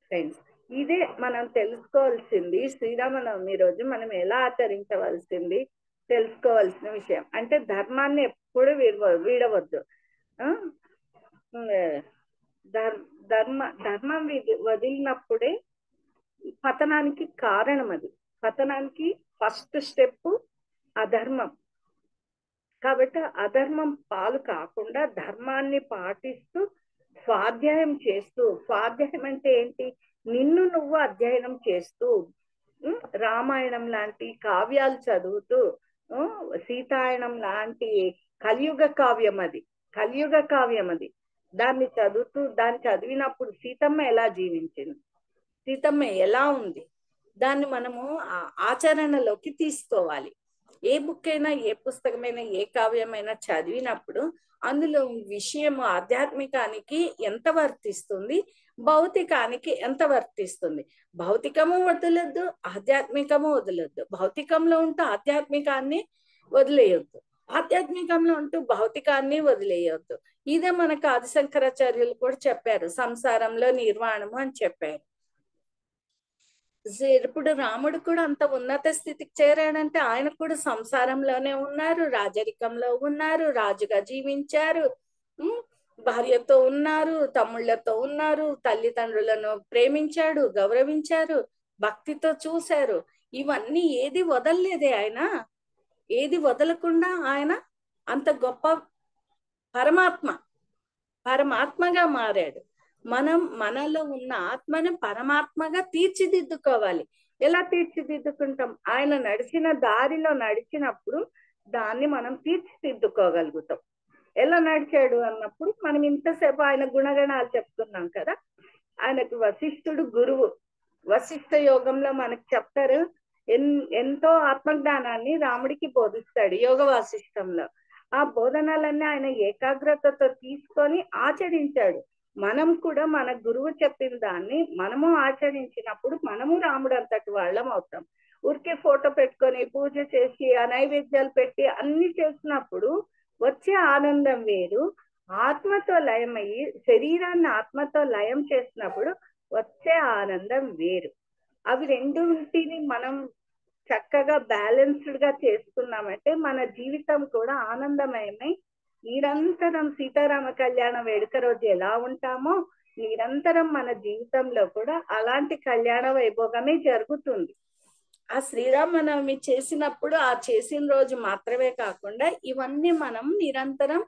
ఫ్రెండ్స్. ఇదే మనం తెలుసుకోవాల్సింది. శ్రీరామనవమి రోజు మనం ఎలా ఆచరించవలసింది తెలుసుకోవాల్సిన విషయం. అంటే ధర్మాన్ని ఎప్పుడు వీడవద్దు. ధర్మం వదిలినప్పుడే పతనానికి కారణం. అది పతనానికి ఫస్ట్ స్టెప్ అధర్మం. కాబట్టి అధర్మం పాలు కాకుండా ధర్మాన్ని పాటిస్తూ స్వాధ్యాయం చేస్తూ, స్వాధ్యాయం అంటే ఏంటి, నిన్ను నువ్వు అధ్యయనం చేస్తూ రామాయణం లాంటి కావ్యాలు చదువుతూ, సీతాయనం లాంటి కలియుగ కావ్యం అది దాన్ని చదువుతూ, దాన్ని చదివినప్పుడు సీతమ్మ ఎలా జీవించింది, సీతమ్మ ఎలా ఉంది, దాన్ని మనము ఆచరణలోకి తీసుకోవాలి. ఏ బుక్ అయినా, ఏ పుస్తకమైనా, ఏ కావ్యమైనా చదివినప్పుడు అందులో విషయం ఆధ్యాత్మికానికి ఎంత వర్తిస్తుంది, భౌతికానికి ఎంత వర్తిస్తుంది. భౌతికము వదలొద్దు, ఆధ్యాత్మికము వదలొద్దు. భౌతికంలో ఉంటూ ఆధ్యాత్మికాన్ని వదిలేయొద్దు, ఆధ్యాత్మికంలో ఉంటూ భౌతికాన్ని వదిలేయొద్దు. ఇదే మనకు ఆదిశంకరాచార్యులు కూడా చెప్పారు, సంసారంలో నిర్వాణము అని చెప్పారు. ఇప్పుడు రాముడు కూడా అంత ఉన్నత స్థితికి చేరాడంటే ఆయన కూడా సంసారంలోనే ఉన్నారు, రాజరికంలో ఉన్నారు, రాజుగా జీవించారు, భార్యతో ఉన్నారు, తమ్ముళ్లతో ఉన్నారు, తల్లిదండ్రులను ప్రేమించాడు, గౌరవించారు, భక్తితో చూశారు. ఇవన్నీ ఏది వదలలేదే ఆయన. ఏది వదలకుండా ఆయన అంత గొప్ప పరమాత్మగా మారాడు. మనం మనలో ఉన్న ఆత్మను పరమాత్మగా తీర్చిదిద్దుకోవాలి. ఎలా తీర్చిదిద్దుకుంటాం, ఆయన నడిచిన దారిలో నడిచినప్పుడు దాన్ని మనం తీర్చిదిద్దుకోగలుగుతాం. ఎలా నడిచాడు అన్నప్పుడు మనం ఇంతసేపు ఆయన గుణగణాలు చెప్తున్నాం కదా. ఆయనకు వశిష్ఠుడు గురువు. వశిష్ఠ యోగంలో మనకు చెప్తారు, ఎంతో ఆత్మజ్ఞానాన్ని రాముడికి బోధిస్తాడు యోగ వాసిష్టంలో. ఆ బోధనలన్నీ ఆయన ఏకాగ్రతతో తీసుకొని ఆచరించాడు. మనం కూడా మన గురువు చెప్పిన దాన్ని మనము ఆచరించినప్పుడు మనము రాముడు అంతటి వాళ్ళం అవుతాం. ఊరికే ఫోటో పెట్టుకొని పూజ చేసి ఆ నైవేద్యాలు పెట్టి అన్ని చేసినప్పుడు వచ్చే ఆనందం వేరు. ఆత్మతో లయమయ్యి శరీరాన్ని ఆత్మతో లయం చేసినప్పుడు వచ్చే ఆనందం వేరు. అవి రెండింటిని మనం చక్కగా బ్యాలెన్స్డ్ గా చేసుకున్నామంటే మన జీవితం కూడా ఆనందమయమై నిరంతరం సీతారామ కళ్యాణ వేడుక రోజు ఎలా ఉంటామో నిరంతరం మన జీవితంలో కూడా అలాంటి కళ్యాణ వైభోగమే జరుగుతుంది. ఆ శ్రీరామనవమి చేసినప్పుడు ఆ చేసిన రోజు మాత్రమే కాకుండా ఇవన్నీ మనం నిరంతరం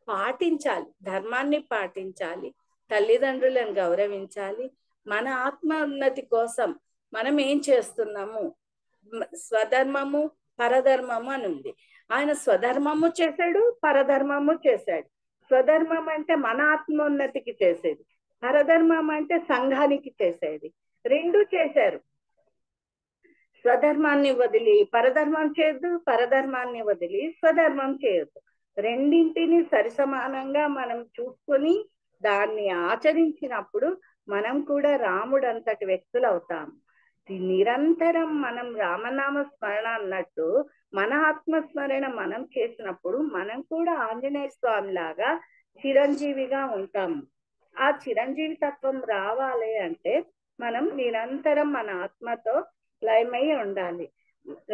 పాటించాలి. ధర్మాన్ని పాటించాలి, తల్లిదండ్రులను గౌరవించాలి. మన ఆత్మ ఉన్నతి కోసం మనం ఏం చేస్తున్నాము, స్వధర్మము పరధర్మము అని ఉంది. ఆయన స్వధర్మము చేశాడు, పరధర్మము చేశాడు. స్వధర్మం అంటే మన ఆత్మోన్నతికి చేసేది, పరధర్మం అంటే సంఘానికి చేసేది. రెండు చేశారు. స్వధర్మాన్ని వదిలి పరధర్మం చేయొద్దు, పరధర్మాన్ని వదిలి స్వధర్మం చేయొద్దు. రెండింటిని సరిసమానంగా మనం చూసుకొని దాన్ని ఆచరించినప్పుడు మనం కూడా రాముడు అంతటి వ్యక్తులు అవుతాము. నిరంతరం మనం రామనామ స్మరణ అన్నట్టు మన ఆత్మస్మరణ మనం చేసినప్పుడు మనం కూడా ఆంజనేయ స్వామి లాగా చిరంజీవిగా ఉంటాము. ఆ చిరంజీవి తత్వం రావాలి అంటే మనం నిరంతరం మన ఆత్మతో లయమై ఉండాలి.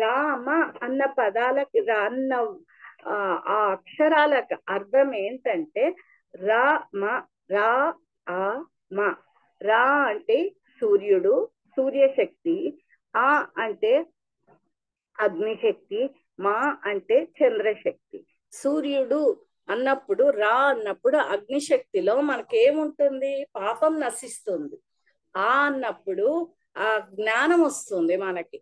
రామ అన్న పదాలకి అన్న ఆ అక్షరాలకు అర్థం ఏంటంటే రా మ, రా ఆ మ. రా అంటే సూర్యుడు, సూర్యశక్తి. ఆ అంటే అగ్నిశక్తి, మా అంటే చంద్రశక్తి. సూర్యుడు అన్నప్పుడు, రా అన్నప్పుడు అగ్నిశక్తిలో మనకేముంటుంది, పాపం నశిస్తుంది. ఆ అన్నప్పుడు ఆ జ్ఞానం వస్తుంది మనకి.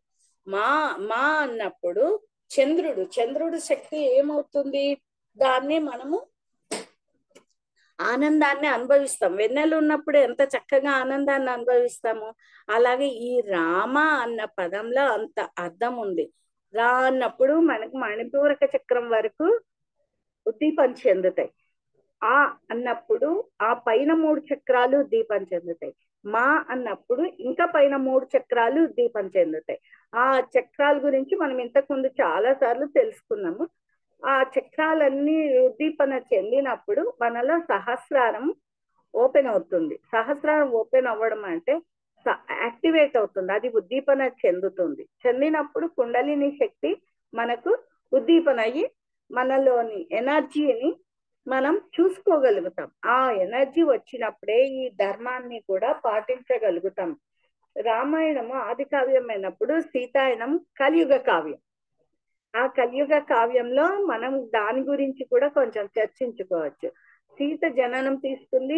మా మా అన్నప్పుడు చంద్రుడు శక్తి ఏమవుతుంది, దాన్ని మనము ఆనందాన్ని అనుభవిస్తాం. వెన్నెలు ఉన్నప్పుడు ఎంత చక్కగా ఆనందాన్ని అనుభవిస్తాము. అలాగే ఈ రామ అన్న పదంలో అంత అర్థం ఉంది. రా అన్నప్పుడు మనకు మణిపూరక చక్రం వరకు ఉద్దీపం చెందుతాయి. ఆ అన్నప్పుడు ఆ పైన 3 చక్రాలు దీపం చెందుతాయి. మా అన్నప్పుడు ఇంకా పైన 3 చక్రాలు దీపం చెందుతాయి. ఆ చక్రాల గురించి మనం ఇంతకు ముందు చాలా సార్లు తెలుసుకున్నాము. ఆ చక్రాలన్నీ ఉద్దీపన చెందినప్పుడు మనలో సహస్రారం ఓపెన్ అవుతుంది. సహస్రారం ఓపెన్ అవ్వడం అంటే యాక్టివేట్ అవుతుంది, అది ఉద్దీపన చెందుతుంది. చెందినప్పుడు కుండలిని శక్తి మనకు ఉద్దీపన అయ్యి మనలోని ఎనర్జీని మనం చూసుకోగలుగుతాం. ఆ ఎనర్జీ వచ్చినప్పుడే ఈ ధర్మాన్ని కూడా పాటించగలుగుతాం. రామాయణము ఆది కావ్యమైనప్పుడు సీతాయనం కలియుగ కావ్యం. ఆ కలియుగ కావ్యంలో మనం దాని గురించి కూడా కొంచెం చర్చించుకోవచ్చు. సీత జననం తీసుకుంది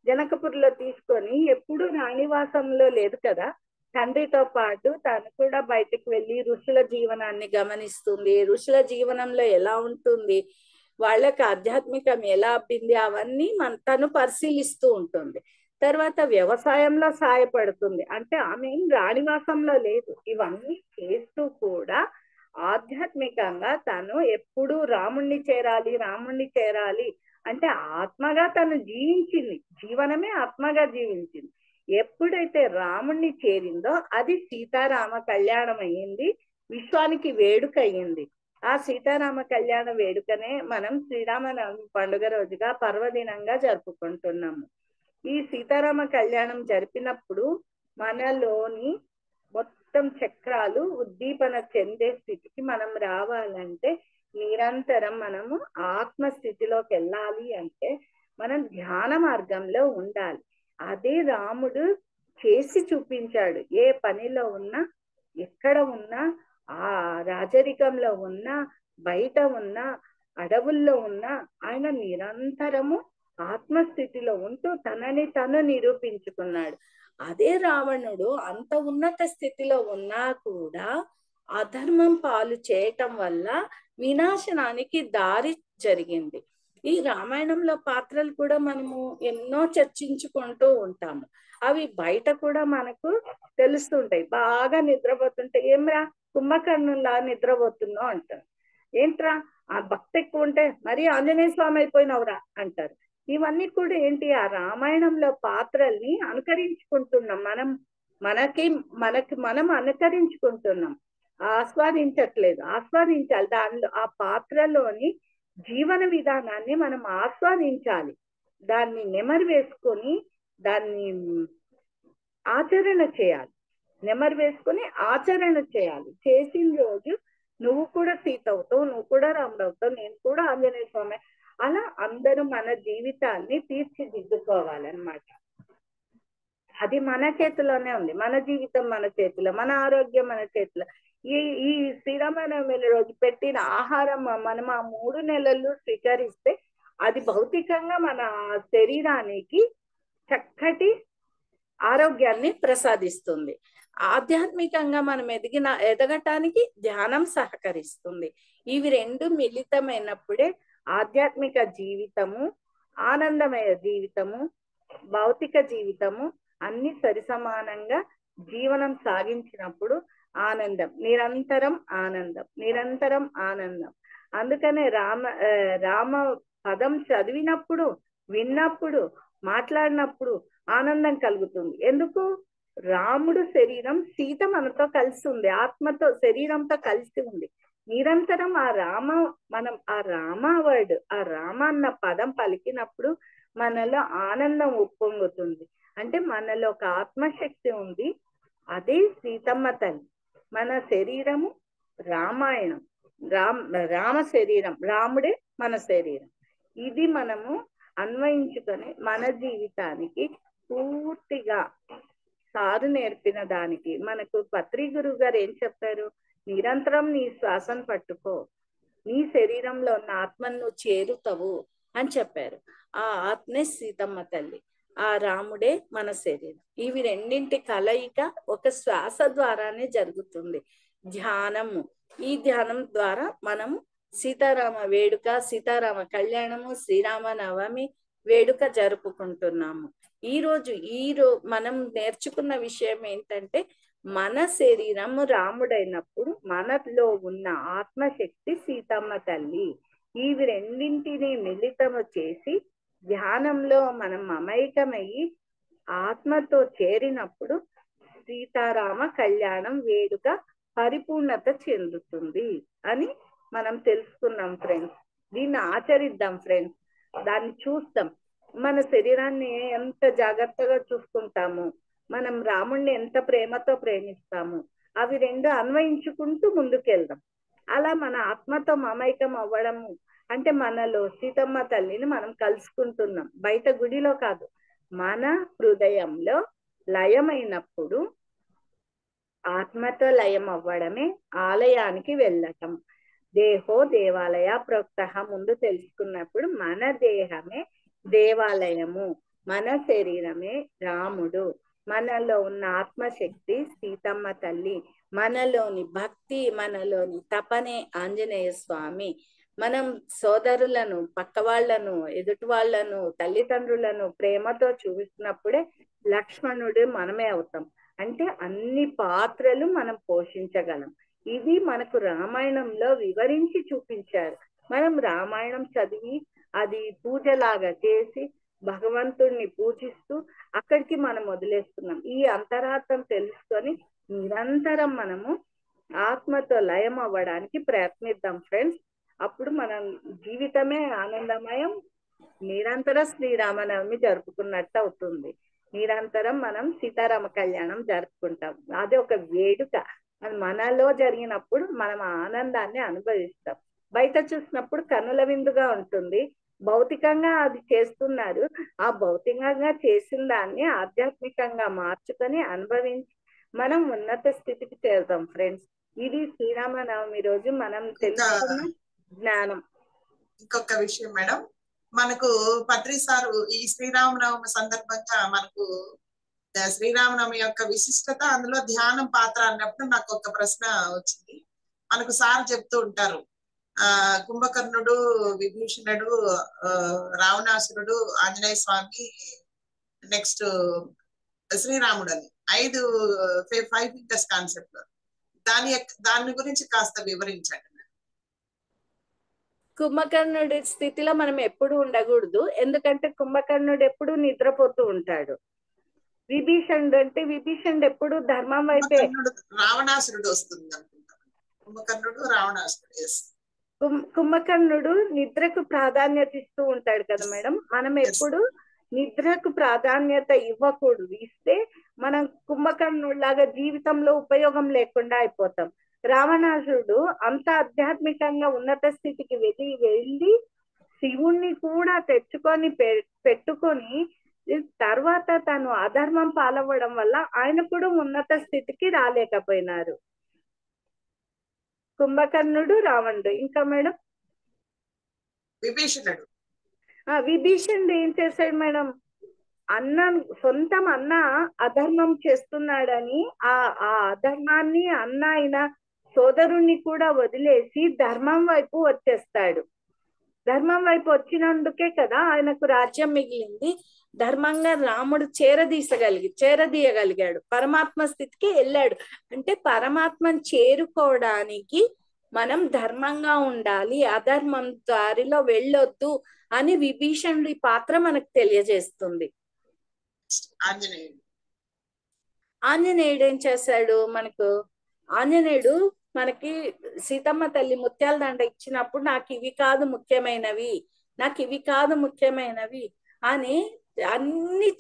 జనకపురిలో తీసుకొని ఎప్పుడు రాణివాసంలో లేదు కదా, తండ్రితో పాటు తను కూడా బయటకు వెళ్ళి ఋషుల జీవనాన్ని గమనిస్తుంది. ఋషుల జీవనంలో ఎలా ఉంటుంది, వాళ్ళకి ఆధ్యాత్మికం ఎలా అబ్బింది, అవన్నీ తను పరిశీలిస్తూ ఉంటుంది. తర్వాత వ్యవసాయంలో సహాయపడుతుంది. అంటే ఆమె రాణివాసంలో లేదు, ఇవన్నీ చేస్తూ కూడా ఆధ్యాత్మికంగా తను ఎప్పుడు రాముణ్ణి చేరాలి అంటే ఆత్మగా తను జీవించింది. జీవనమే ఆత్మగా జీవించింది. ఎప్పుడైతే రాముణ్ణి చేరిందో అది సీతారామ కళ్యాణం అయ్యింది, విశ్వానికి వేడుక అయ్యింది. ఆ సీతారామ కళ్యాణ వేడుకనే మనం శ్రీరామనవమి పండుగ రోజుగా పర్వదినంగా జరుపుకుంటున్నాము. ఈ సీతారామ కళ్యాణం జరిపినప్పుడు మనలోని మొత్తం చక్రాలు ఉద్దీపన చెందే స్థితికి మనం రావాలంటే నిరంతరం మనము ఆత్మస్థితిలోకి వెళ్ళాలి అంటే మనం ధ్యాన మార్గంలో ఉండాలి. అదే రాముడు చేసి చూపించాడు. ఏ పనిలో ఉన్నా, ఎక్కడ ఉన్నా, ఆ రాజరికంలో ఉన్నా, బయట ఉన్నా, అడవుల్లో ఉన్నా ఆయన నిరంతరము ఆత్మస్థితిలో ఉంటూ తనని తను నిరూపించుకున్నాడు. అదే రావణుడు అంత ఉన్నత స్థితిలో ఉన్నా కూడా అధర్మం పాలు చేయటం వల్ల వినాశనానికి దారి జరిగింది. ఈ రామాయణంలో పాత్రలు కూడా మనము ఎన్నో చర్చించుకుంటూ ఉంటాము. అవి బయట కూడా మనకు తెలుస్తుంటాయి. బాగా నిద్రపోతుంటే ఏమ్రా కుంభకర్ణులా నిద్రపోతున్నావు అంటారు. ఏంట్రా ఆ భక్తి ఎక్కువ ఉంటే మరి ఆంజనేయ స్వామి అయిపోయినవరా అంటారు. ఇవన్నీ కూడా ఏంటి, ఆ రామాయణంలో పాత్రల్ని అనుకరించుకుంటున్నాం మనం. మనం అనుకరించుకుంటున్నాం, ఆస్వాదించట్లేదు. ఆస్వాదించాలి, దానిలో ఆ పాత్రలోని జీవన విధానాన్ని మనం ఆస్వాదించాలి. దాన్ని నెమరు వేసుకొని దాన్ని ఆచరణ చేయాలి. నెమరు వేసుకొని ఆచరణ చేయాలి. చేసిన రోజు నువ్వు కూడా సీత అవుతావు, నువ్వు కూడా రాముడు అవుతావు, నేను కూడా ఆంజనేయ స్వామి. అలా అందరూ మన జీవితాన్ని తీర్చిదిద్దుకోవాలన్నమాట. అది మన చేతిలోనే ఉంది. మన జీవితం మన చేతిలో, మన ఆరోగ్యం మన చేతిలో. ఈ ఈ శ్రీరామనవమి రోజు పెట్టిన ఆహారం మనం ఆ 3 నెలలు స్వీకరిస్తే అది భౌతికంగా మన శరీరానికి చక్కటి ఆరోగ్యాన్ని ప్రసాదిస్తుంది. ఆధ్యాత్మికంగా మనం ఎదగటానికి ధ్యానం సహకరిస్తుంది. ఇవి రెండు మిళితమైనప్పుడే ఆధ్యాత్మిక జీవితము, ఆనందమయ జీవితము, భౌతిక జీవితము అన్ని సరిసమానంగా జీవనం సాగించినప్పుడు ఆనందం, నిరంతరం ఆనందం, నిరంతరం ఆనందం. అందుకనే రామ పదం చదివినప్పుడు, విన్నప్పుడు, మాట్లాడినప్పుడు ఆనందం కలుగుతుంది. ఎందుకు? రాముడు శరీరం, సీత మనతో కలిసి ఉంది, ఆత్మతో శరీరంతో కలిసి ఉంది. నిరంతరం మనం ఆ రామ వర్డ్, ఆ రామ అన్న పదం పలికినప్పుడు మనలో ఆనందం ఉప్పొంగుతుంది. అంటే మనలో ఒక ఆత్మశక్తి ఉంది, అదే సీతమ్మ తల్లి. మన శరీరము రామాయణం, రామ శరీరం, రాముడే మన శరీరం. ఇది మనము అన్వయించుకొని మన జీవితానికి పూర్తిగా సారు నేర్పిన దానికి మనకు పత్రి గురువు గారు ఏం చెప్పారు? నిరంతరం నీ శ్వాసను పట్టుకో, నీ శరీరంలో ఉన్న ఆత్మను నువ్వు చేరుతావు అని చెప్పారు. ఆ ఆత్మే సీతమ్మ తల్లి, ఆ రాముడే మన శరీరం. ఇవి రెండింటి కలయిక ఒక శ్వాస ద్వారానే జరుగుతుంది. ధ్యానము, ఈ ధ్యానం ద్వారా మనము సీతారామ వేడుక, సీతారామ కళ్యాణము, శ్రీరామ నవమి వేడుక జరుపుకుంటున్నాము. మనం నేర్చుకున్న విషయం ఏంటంటే, మన శరీరము రాముడైనప్పుడు మనలో ఉన్న ఆత్మశక్తి సీతమ్మ తల్లి. ఇవి రెండింటిని మిళితము చేసి ధ్యానంలో మనం మమైకమయ్యి ఆత్మతో చేరినప్పుడు సీతారామ కళ్యాణం వేడుక పరిపూర్ణత చెందుతుంది అని మనం తెలుసుకున్నాం ఫ్రెండ్స్. దీన్ని ఆచరిద్దాం ఫ్రెండ్స్, దాన్ని చూస్తాం. మన శరీరాన్ని ఎంత జాగ్రత్తగా చూసుకుంటాము, మనం రాముణ్ణి ఎంత ప్రేమతో ప్రేమిస్తాము, అవి రెండు అన్వయించుకుంటూ ముందుకెళ్దాం. అలా మన ఆత్మతో మమైకం అవ్వడము అంటే మనలో సీతమ్మ తల్లిని మనం కలుసుకుంటున్నాం. బయట గుడిలో కాదు, మన హృదయంలో లయమైనప్పుడు ఆత్మతో లయం అవ్వడమే ఆలయానికి వెళ్ళటం. దేహో దేవాలయ ప్రోక్త ముందు తెలుసుకున్నప్పుడు మన దేహమే దేవాలయము, మన శరీరమే రాముడు, మనలో ఉన్న ఆత్మశక్తి సీతమ్మ తల్లి, మనలోని భక్తి, మనలోని తపనే ఆంజనేయ స్వామి. మనం సోదరులను, పక్క వాళ్ళను, ఎదుటి వాళ్ళను, తల్లిదండ్రులను ప్రేమతో చూపిస్తున్నప్పుడే లక్ష్మణుడు మనమే అవుతాం. అంటే అన్ని పాత్రలు మనం పోషించగలం. ఇది మనకు రామాయణంలో వివరించి చూపించారు. మనం రామాయణం చదివి అది పూజలాగా చేసి భగవంతుణ్ణి పూజిస్తూ అక్కడికి మనం వదిలేస్తున్నాం. ఈ అంతరార్థం తెలుసుకొని నిరంతరం మనము ఆత్మతో లయం అవ్వడానికి ప్రయత్నిద్దాం ఫ్రెండ్స్. అప్పుడు మనం జీవితమే ఆనందమయం, నిరంతర శ్రీరామనవమి జరుపుకున్నట్టు అవుతుంది. నిరంతరం మనం సీతారామ కళ్యాణం జరుపుకుంటాం. అది ఒక వేడుక, అది మనలో జరిగినప్పుడు మనం ఆనందాన్ని అనుభవిస్తాం. బయట చూసినప్పుడు కనుల విందుగా ఉంటుంది, భౌతికంగా అది చేస్తున్నారు. ఆ భౌతికంగా చేసిన దాన్ని ఆధ్యాత్మికంగా మార్చుకొని అనుభవించి మనం ఉన్నత స్థితికి చేరుతాం ఫ్రెండ్స్. ఇది శ్రీరామనవమి రోజు మనం తెలుసుకున్న జ్ఞానం. ఇంకొక విషయం మేడం, మనకు పత్రి సారు ఈ శ్రీరామనవమి సందర్భంగా మనకు శ్రీరామనవమి యొక్క విశిష్టత, అందులో ధ్యానం పాత్ర అన్నప్పుడు నాకు ఒక ప్రశ్న వచ్చింది. మనకు సార్ చెప్తూ ఉంటారు, కుంభకర్ణుడు, విభీషణుడు, రావణాసురుడు, ఆంజనేయ స్వామి, నెక్స్ట్ శ్రీరాముడు అని 5 ఫింగర్స్ కాన్సెప్ట్. దాని గురించి కాస్త వివరించండి. కుంభకర్ణుడి స్థితిలో మనం ఎప్పుడు ఉండకూడదు, ఎందుకంటే కుంభకర్ణుడు ఎప్పుడు నిద్రపోతూ ఉంటాడు. విభీషణుడు అంటే విభీషణుడు ఎప్పుడు ధర్మం వైపే. కుంభకర్ణుడు రావణాసురుడు వస్తుంది అనుకుంటా. కుంభకర్ణుడు రావణాసురుడు. ఎస్ కుంభకర్ణుడు నిద్రకు ప్రాధాన్యత ఇస్తూ ఉంటాడు కదా మేడం. మనం ఎస్ ఎప్పుడు నిద్రకు ప్రాధాన్యత ఇవ్వకూడదు. ఇస్తే మనం కుంభకర్ణుడు లాగా జీవితంలో ఉపయోగం లేకుండా అయిపోతాం. రావణాసురుడు అంత ఆధ్యాత్మికంగా ఉన్నత స్థితికి వెళ్ళి శివుణ్ణి కూడా తెచ్చుకొని పెట్టుకొని తర్వాత తను అధర్మం పాలవ్వడం వల్ల ఆయన కూడా ఉన్నత స్థితికి రాలేకపోయినారు. కుంభకర్ణుడు, రావణుడు. ఇంకా మేడం విభీషణుడు. విభీషణుడు ఏం చేశాడు మేడం? సొంతం అన్న అధర్మం చేస్తున్నాడని ఆ అధర్మాన్ని అన్న అయిన సోదరుణ్ణి కూడా వదిలేసి ధర్మం వైపు వచ్చేస్తాడు. ధర్మం వైపు వచ్చినందుకే కదా ఆయనకు రాజ్యం మిగిలింది. ధర్మంగా రాముడు చేరదీయగలిగాడు, పరమాత్మ స్థితికి వెళ్ళాడు. అంటే పరమాత్మను చేరుకోవడానికి మనం ధర్మంగా ఉండాలి, అధర్మం దారిలో వెళ్ళొద్దు అని విభీషణుడి పాత్ర మనకు తెలియజేస్తుంది. ఆంజనేయుడు ఏం చేశాడు మనకు? ఆంజనేయుడు మనకి సీతమ్మ తల్లి ముత్యాల దండ ఇచ్చినప్పుడు నాకు ఇవి కాదు ముఖ్యమైనవి అని అన్ని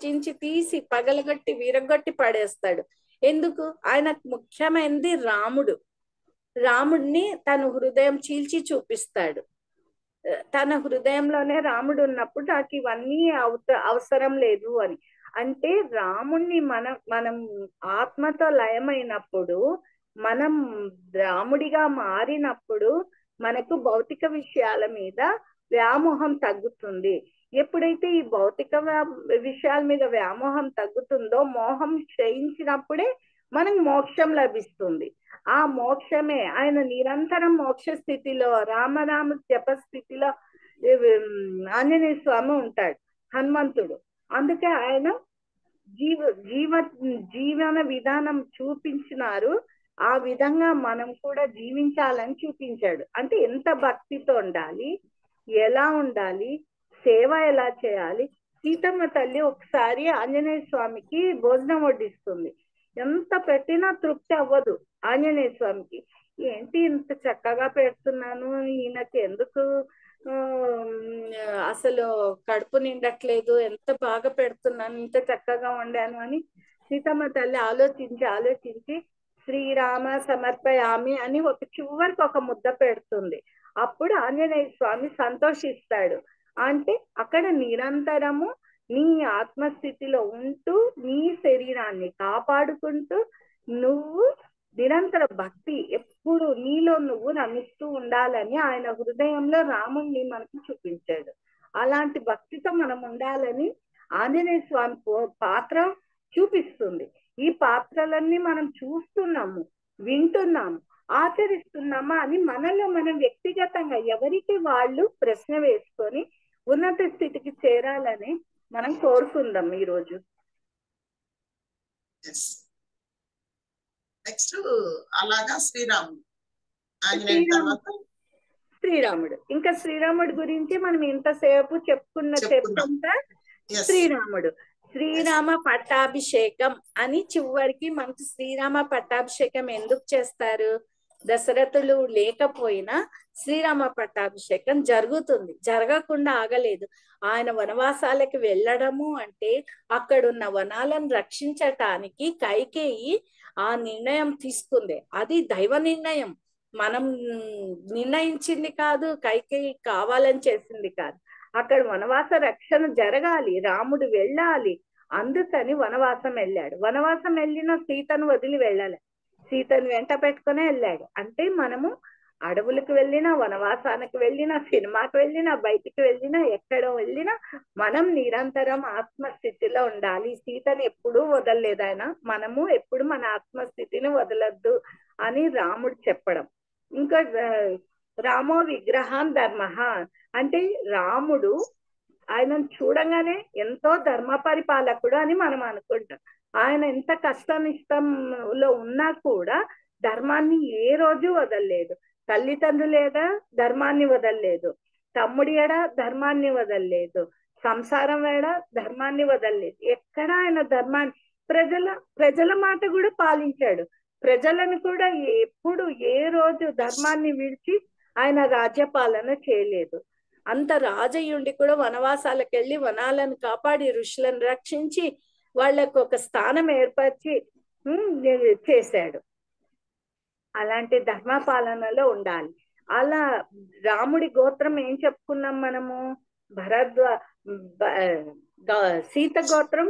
చించి తీసి పగలగొట్టి విరగొట్టి పడేస్తాడు. ఎందుకు? ఆయనకు ముఖ్యమైనది రాముడిని తన హృదయం చీల్చి చూపిస్తాడు. తన హృదయంలోనే రాముడు ఉన్నప్పుడు నాకు ఇవన్నీ అవసరం లేదు అని. అంటే రాముణ్ణి మనం ఆత్మతో లయమైనప్పుడు, మనం రాముడిగా మారినప్పుడు మనకు భౌతిక విషయాల మీద వ్యామోహం తగ్గుతుంది. ఎప్పుడైతే ఈ భౌతిక విషయాల మీద వ్యామోహం తగ్గుతుందో, మోహం క్షయించినప్పుడే మనకు మోక్షం లభిస్తుంది. ఆ మోక్షమే ఆయన నిరంతరం మోక్ష స్థితిలో, రామనామ జప స్థితిలో ఆంజనేయ స్వామి ఉంటాడు, హనుమంతుడు. అందుకే ఆయన జీవన విధానం చూపించినారు. ఆ విధంగా మనం కూడా జీవించాలని చూపించాడు. అంటే ఎంత భక్తితో ఉండాలి, ఎలా ఉండాలి, సేవ ఎలా చేయాలి. సీతమ్మ తల్లి ఒకసారి ఆంజనేయ స్వామికి భోజనం వడ్డిస్తుంది. ఎంత పెట్టినా తృప్తి అవ్వదు ఆంజనేయ స్వామికి. ఏంటి ఇంత చక్కగా పెడుతున్నాను, ఈయనకి ఎందుకు అసలు కడుపు నిండట్లేదు, ఎంత బాగా పెడుతున్నాను, ఇంత చక్కగా వండాను అని సీతమ్మ తల్లి ఆలోచించి శ్రీరామ సమర్పయామి అని చివరికి ఒక ముద్ద పెడుతుంది. అప్పుడు ఆంజనేయ స్వామి సంతోషిస్తాడు. అంటే అక్కడ నిరంతరము నీ ఆత్మస్థితిలో ఉంటూ నీ శరీరాన్ని కాపాడుకుంటూ నువ్వు నిరంతర భక్తి ఎప్పుడు నీలో నువ్వు రమిస్తూ ఉండాలని ఆయన హృదయంలో రాముణ్ణి మనకు చూపించాడు. అలాంటి భక్తితో మనం ఉండాలని ఆంజనేయ స్వామి పాత్ర చూపిస్తుంది. ఈ పాత్రలన్నీ మనం చూస్తున్నాము, వింటున్నాము, ఆచరిస్తున్నామా అని మనలో మనం వ్యక్తిగతంగా ఎవరికి వాళ్ళు ప్రశ్న వేసుకొని ఉన్నత స్థితికి చేరాలని మనం కోరుకుందాం ఈరోజు. నెక్స్ట్ అలాగా శ్రీరాముడు. ఇంకా శ్రీరాముడి గురించి మనం ఇంతసేపు చెప్పుకుంటా శ్రీరాముడు. శ్రీరామ పట్టాభిషేకం అని చివరికి మనకు శ్రీరామ పట్టాభిషేకం ఎందుకు చేస్తారు? దశరథులు లేకపోయినా శ్రీరామ పట్టాభిషేకం జరుగుతుంది, జరగకుండా ఆగలేదు. ఆయన వనవాసాలకు వెళ్ళడము అంటే అక్కడున్న వనాలను రక్షించటానికి కైకేయి ఆ నిర్ణయం తీసుకుంది. అది దైవ నిర్ణయం, మనం నిర్ణయించింది కాదు, కైకేయి కావాలని చేసింది కాదు. అక్కడ వనవాస రక్షణ జరగాలి, రాముడు వెళ్ళాలి, అందుకని వనవాసం వెళ్ళాడు. వనవాసం వెళ్ళిన సీతను వదిలి వెళ్ళాలి, సీతను వెంట పెట్టుకునే వెళ్ళాడు. అంటే మనము అడవులకు వెళ్ళినా, వనవాసానికి వెళ్ళినా, సినిమాకి వెళ్ళినా, బయటికి వెళ్ళినా, ఎక్కడ వెళ్ళినా మనం నిరంతరం ఆత్మస్థితిలో ఉండాలి. సీతను ఎప్పుడూ వదలలేదు ఆయన. మనము ఎప్పుడు మన ఆత్మస్థితిని వదలద్దు అని రాముడు చెప్పడం. ఇంకా రామో విగ్రహం ధర్మ అంటే రాముడు ఆయనను చూడంగానే ఎంతో ధర్మ పరిపాలకుడు అని మనం అనుకుంటాం. ఆయన ఎంత కష్టనిష్టంలో ఉన్నా కూడా ధర్మాన్ని ఏ రోజు వదలలేదు. తల్లిదండ్రులేడా ధర్మాన్ని వదలలేదు, తమ్ముడి ఎడా ధర్మాన్ని వదలలేదు, సంసారం వేడ ధర్మాన్ని వదలలేదు. ఎక్కడ ఆయన ధర్మాన్ని ప్రజల మాట కూడా పాలించాడు. ప్రజలను కూడా ఎప్పుడు ఏ రోజు ధర్మాన్ని విడిచి ఆయన రాజ్యపాలన చేయలేదు. అంత రాజయ్యుండి కూడా వనవాసాలకు వెళ్ళి వనాలను కాపాడి ఋషులను రక్షించి వాళ్ళకు ఒక స్థానం ఏర్పరిచి చేశాడు. అలాంటి ధర్మ పాలనలో ఉండాలి. అలా రాముడి గోత్రం ఏం చెప్పుకున్నాం మనము? సీత గోత్రం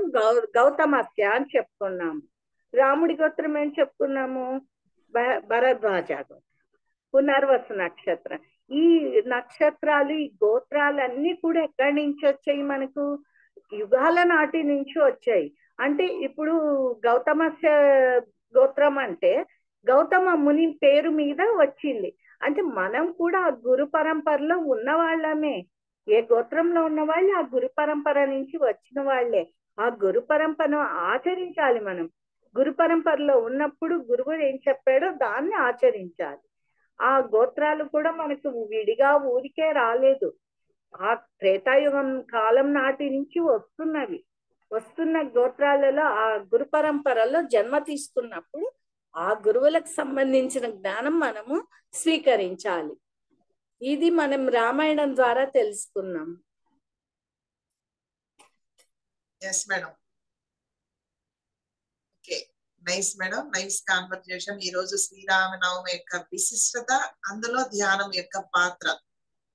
గౌతమస్య అని చెప్పుకున్నాము. రాముడి గోత్రం ఏం చెప్పుకున్నాము? భరద్వాజ గోత్రం. పునర్వసు నక్షత్రం. ఈ నక్షత్రాలు, ఈ గోత్రాలన్నీ కూడా ఎక్కడి నుంచి వచ్చాయి? మనకు యుగాల నాటి నుంచి వచ్చాయి. అంటే ఇప్పుడు గౌతమస్య గోత్రం అంటే గౌతమ ముని పేరు మీద వచ్చింది. అంటే మనం కూడా ఆ గురు పరంపరలో ఉన్న వాళ్ళమే. ఏ గోత్రంలో ఉన్న వాళ్ళు ఆ గురు పరంపర నుంచి వచ్చిన వాళ్ళే. ఆ గురు పరంపరను ఆచరించాలి మనం. గురు పరంపరలో ఉన్నప్పుడు గురువు ఏం చెప్పాడో దాన్ని ఆచరించాలి. ఆ గోత్రాలు కూడా మనకు విడిగా ఊరికే రాలేదు. ఆ త్రేతాయుగం కాలం నాటి నుంచి వస్తున్న గోత్రాలలో ఆ గురు పరంపరలో జన్మ తీసుకున్నప్పుడు ఆ గురువులకు సంబంధించిన జ్ఞానం మనము స్వీకరించాలి. ఇది మనం రామాయణం ద్వారా తెలుసుకున్నాం. Yes madam. Okay, nice madam, nice conversation. ఈ రోజు శ్రీరామనవమి యొక్క విశిష్టత, అందులో ధ్యానం యొక్క పాత్ర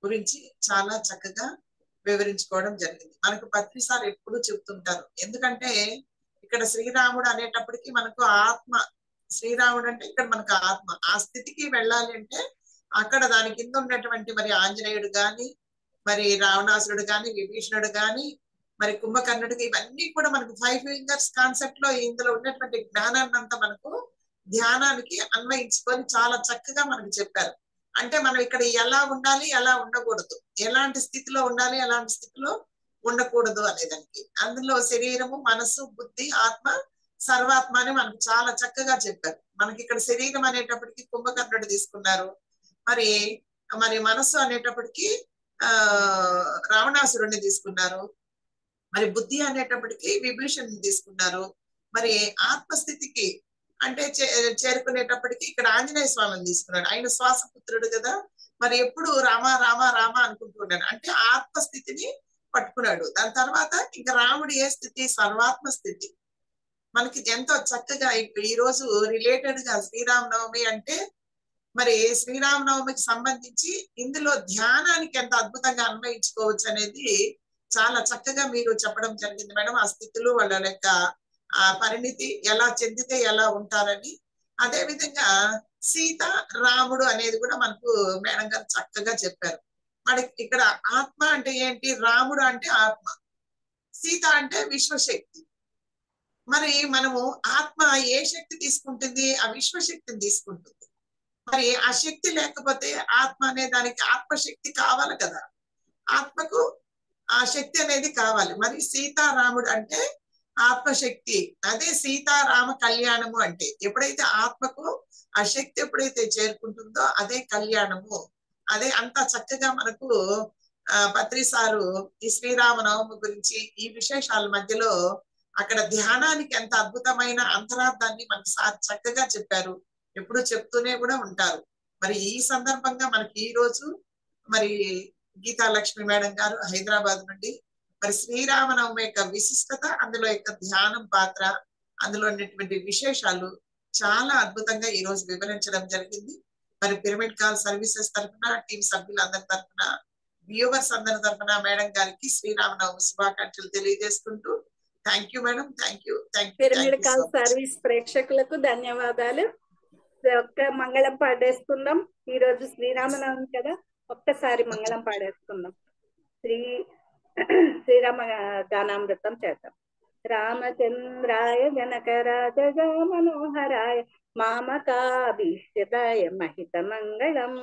గురించి చాలా చక్కగా వివరించుకోవడం జరిగింది. మనకు పత్రి సార్ ఎప్పుడు చెప్తుంటారు. ఎందుకంటే ఇక్కడ శ్రీరాముడు అనేటప్పటికీ మనకు ఆత్మ, శ్రీరాముడు అంటే ఇక్కడ మనకు ఆత్మ. ఆ స్థితికి వెళ్ళాలి అంటే అక్కడ దాని కింద ఉన్నటువంటి మరి ఆంజనేయుడు గాని, మరి రావణాసురుడు గాని, విభీషణుడు గాని, మరి కుంభకర్ణుడికి, ఇవన్నీ కూడా మనకు 5 ఫింగర్స్ కాన్సెప్ట్ లో ఇందులో ఉన్నటువంటి జ్ఞానాన్ని అంతా మనకు ధ్యానానికి అన్వయించుకొని చాలా చక్కగా మనకు చెప్పారు. అంటే మనం ఇక్కడ ఎలా ఉండాలి, ఎలా ఉండకూడదు, ఎలాంటి స్థితిలో ఉండాలి, ఎలాంటి స్థితిలో ఉండకూడదు అనేదానికి. అందులో శరీరము, మనస్సు, బుద్ధి, ఆత్మ, సర్వాత్మ అని మనకు చాలా చక్కగా చెప్పారు. మనకి ఇక్కడ శరీరం అనేటప్పటికి కుంభకర్ణుడు తీసుకున్నారు. మరి మరి మనస్సు అనేటప్పటికి రావణాసురుడిని తీసుకున్నారు. మరి బుద్ధి అనేటప్పటికి విభీషణుని తీసుకున్నారు. మరి ఆత్మస్థితికి అంటే చేరుకునేటప్పటికి ఇక్కడ ఆంజనేయ స్వామిని తీసుకున్నాడు. ఆయన శ్వాసపుత్రుడు కదా, మరి ఎప్పుడు రామ రామ రామ అనుకుంటున్నాడు. అంటే ఆత్మస్థితిని పట్టుకున్నాడు. దాని తర్వాత ఇంకా రాముడు ఏ స్థితి? సర్వాత్మ స్థితి. మనకి ఎంతో చక్కగా ఈ రోజు రిలేటెడ్ గా శ్రీరామనవమి అంటే మరి శ్రీరామనవమికి సంబంధించి ఇందులో ధ్యానానికి ఎంత అద్భుతంగా అన్వయించుకోవచ్చు అనేది చాలా చక్కగా మీరు చెప్పడం జరిగింది మేడం. ఆ స్థితిలో వాళ్ళ యొక్క ఆ పరిణితి ఎలా చెందితే ఎలా ఉంటారని. అదే విధంగా సీత, రాముడు అనేది కూడా మనకు మేడం గారు చక్కగా చెప్పారు. మరి ఇక్కడ ఆత్మ అంటే ఏంటి? రాముడు అంటే ఆత్మ, సీత అంటే విశ్వశక్తి. మరి మనము ఆత్మ ఏ శక్తి తీసుకుంటుంది? ఆ విశ్వశక్తిని తీసుకుంటుంది. మరి ఆ శక్తి లేకపోతే ఆత్మ అనే దానికి ఆత్మశక్తి కావాలి కదా, ఆత్మకు ఆ శక్తి అనేది కావాలి. మరి సీతారాముడు అంటే ఆత్మశక్తి. అదే సీతారామ కళ్యాణము అంటే ఎప్పుడైతే ఆత్మకు ఆ శక్తి ఎప్పుడైతే చేరుకుంటుందో అదే కళ్యాణము. అదే అంత చక్కగా మనకు పత్రి సారు ఈ శ్రీరామనవమి గురించి ఈ విశేషాల మధ్యలో అక్కడ ధ్యానానికి ఎంత అద్భుతమైన అంతరార్థాన్ని మనకు సార్ చక్కగా చెప్పారు. ఎప్పుడు చెప్తూనే కూడా ఉంటారు. మరి ఈ సందర్భంగా మనకి ఈ రోజు మరి గీతా లక్ష్మి మేడం గారు హైదరాబాద్ నుండి మరి శ్రీరామనవమి యొక్క విశిష్టత, అందులో యొక్క ధ్యానం పాత్ర, అందులో ఉన్నటువంటి విశేషాలు చాలా అద్భుతంగా ఈ రోజు వివరించడం జరిగింది. మరి పిరమిడ్ కాల్ సర్వీసెస్ తరఫున, టీం సభ్యులందరి తరఫున, వ్యూవర్స్ అందరి తరఫున మేడం గారికి శ్రీరామనవమి శుభాకాంక్షలు తెలియజేసుకుంటూ thank you madam. Thank you. Pyramid Call service ప్రేక్షకులకు ధన్యవాదాలు. ఒక్క మంగళం పాడేసుకుందాం. ఈ రోజు శ్రీరామనవమి కదా, ఒక్కసారి మంగళం పాడేసుకుందాం. శ్రీరామ గానామృతం చేద్దాం. రామచంద్రాయ జనకరాజ మనోహరాయ మామకాభీష్టాయ మహిత మంగళం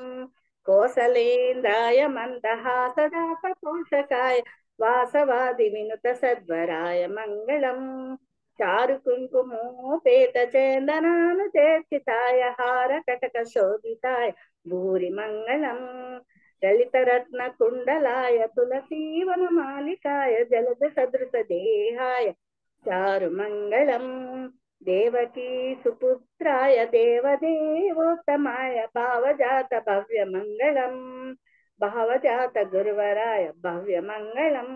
కోసలేంద్రాయ మందహాసదాస పోషకాయ వాసవాది వినుత సద్వరాయ మంగళం చారు కుంకుమోపేత చందనాను చేర్చితాయ హార కటక శోభితాయ భూరి మంగళం లలితరత్న కుండలాయ తులసీవన మాలికాయ జలద సదృశ దేహాయ చారు మంగళం దేవకీ సుపుత్రాయ దేవదేవోత్తమాయ భావజాత భవ్య మంగళం భావజాత గురువరాయ భవ్య మంగళం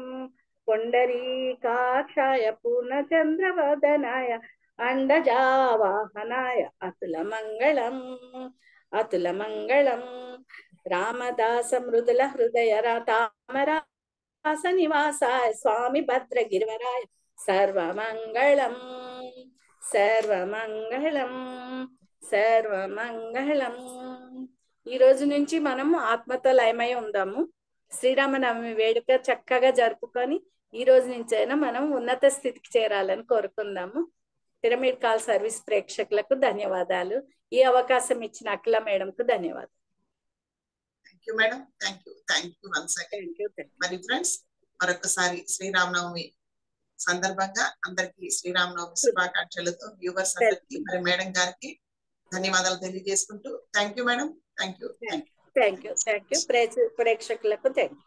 పుండరీకాక్షాయ పూర్ణచంద్రవదనాయ అండజావాహనాయ అతుల మంగళం అతుల మంగళం రామదాస మృదుల హృదయ తామరాస నివాసాయ స్వామి భద్రగిరివరాయ సర్వమంగళం సర్వమంగళం సర్వమంగళం. ఈ రోజు నుంచి మనము ఆత్మతో లయమై ఉందాము. శ్రీరామనవమి వేడుక చక్కగా జరుపుకొని ఈ రోజు నుంచైనా మనం ఉన్నత స్థితికి చేరాలని కోరుకుందాము. పిరమిడ్ కాల్ సర్వీస్ ప్రేక్షకులకు ధన్యవాదాలు. ఈ అవకాశం ఇచ్చిన అఖిల మేడంకు ధన్యవాదాలు. Thank you madam. Thank you once again. మరి ఫ్రెండ్స్, మరొకసారి శ్రీరామనవమి సందర్భంగా అందరికి శ్రీరామనవమి శుభాకాంక్షలతో వ్యూవర్స్ అందరికి మరి మేడం గారికి ధన్యవాదాలు తెలియజేసుకుంటూ thank you madam. Thank you. ప్రేక్షకులకు థ్యాంక్ యూ.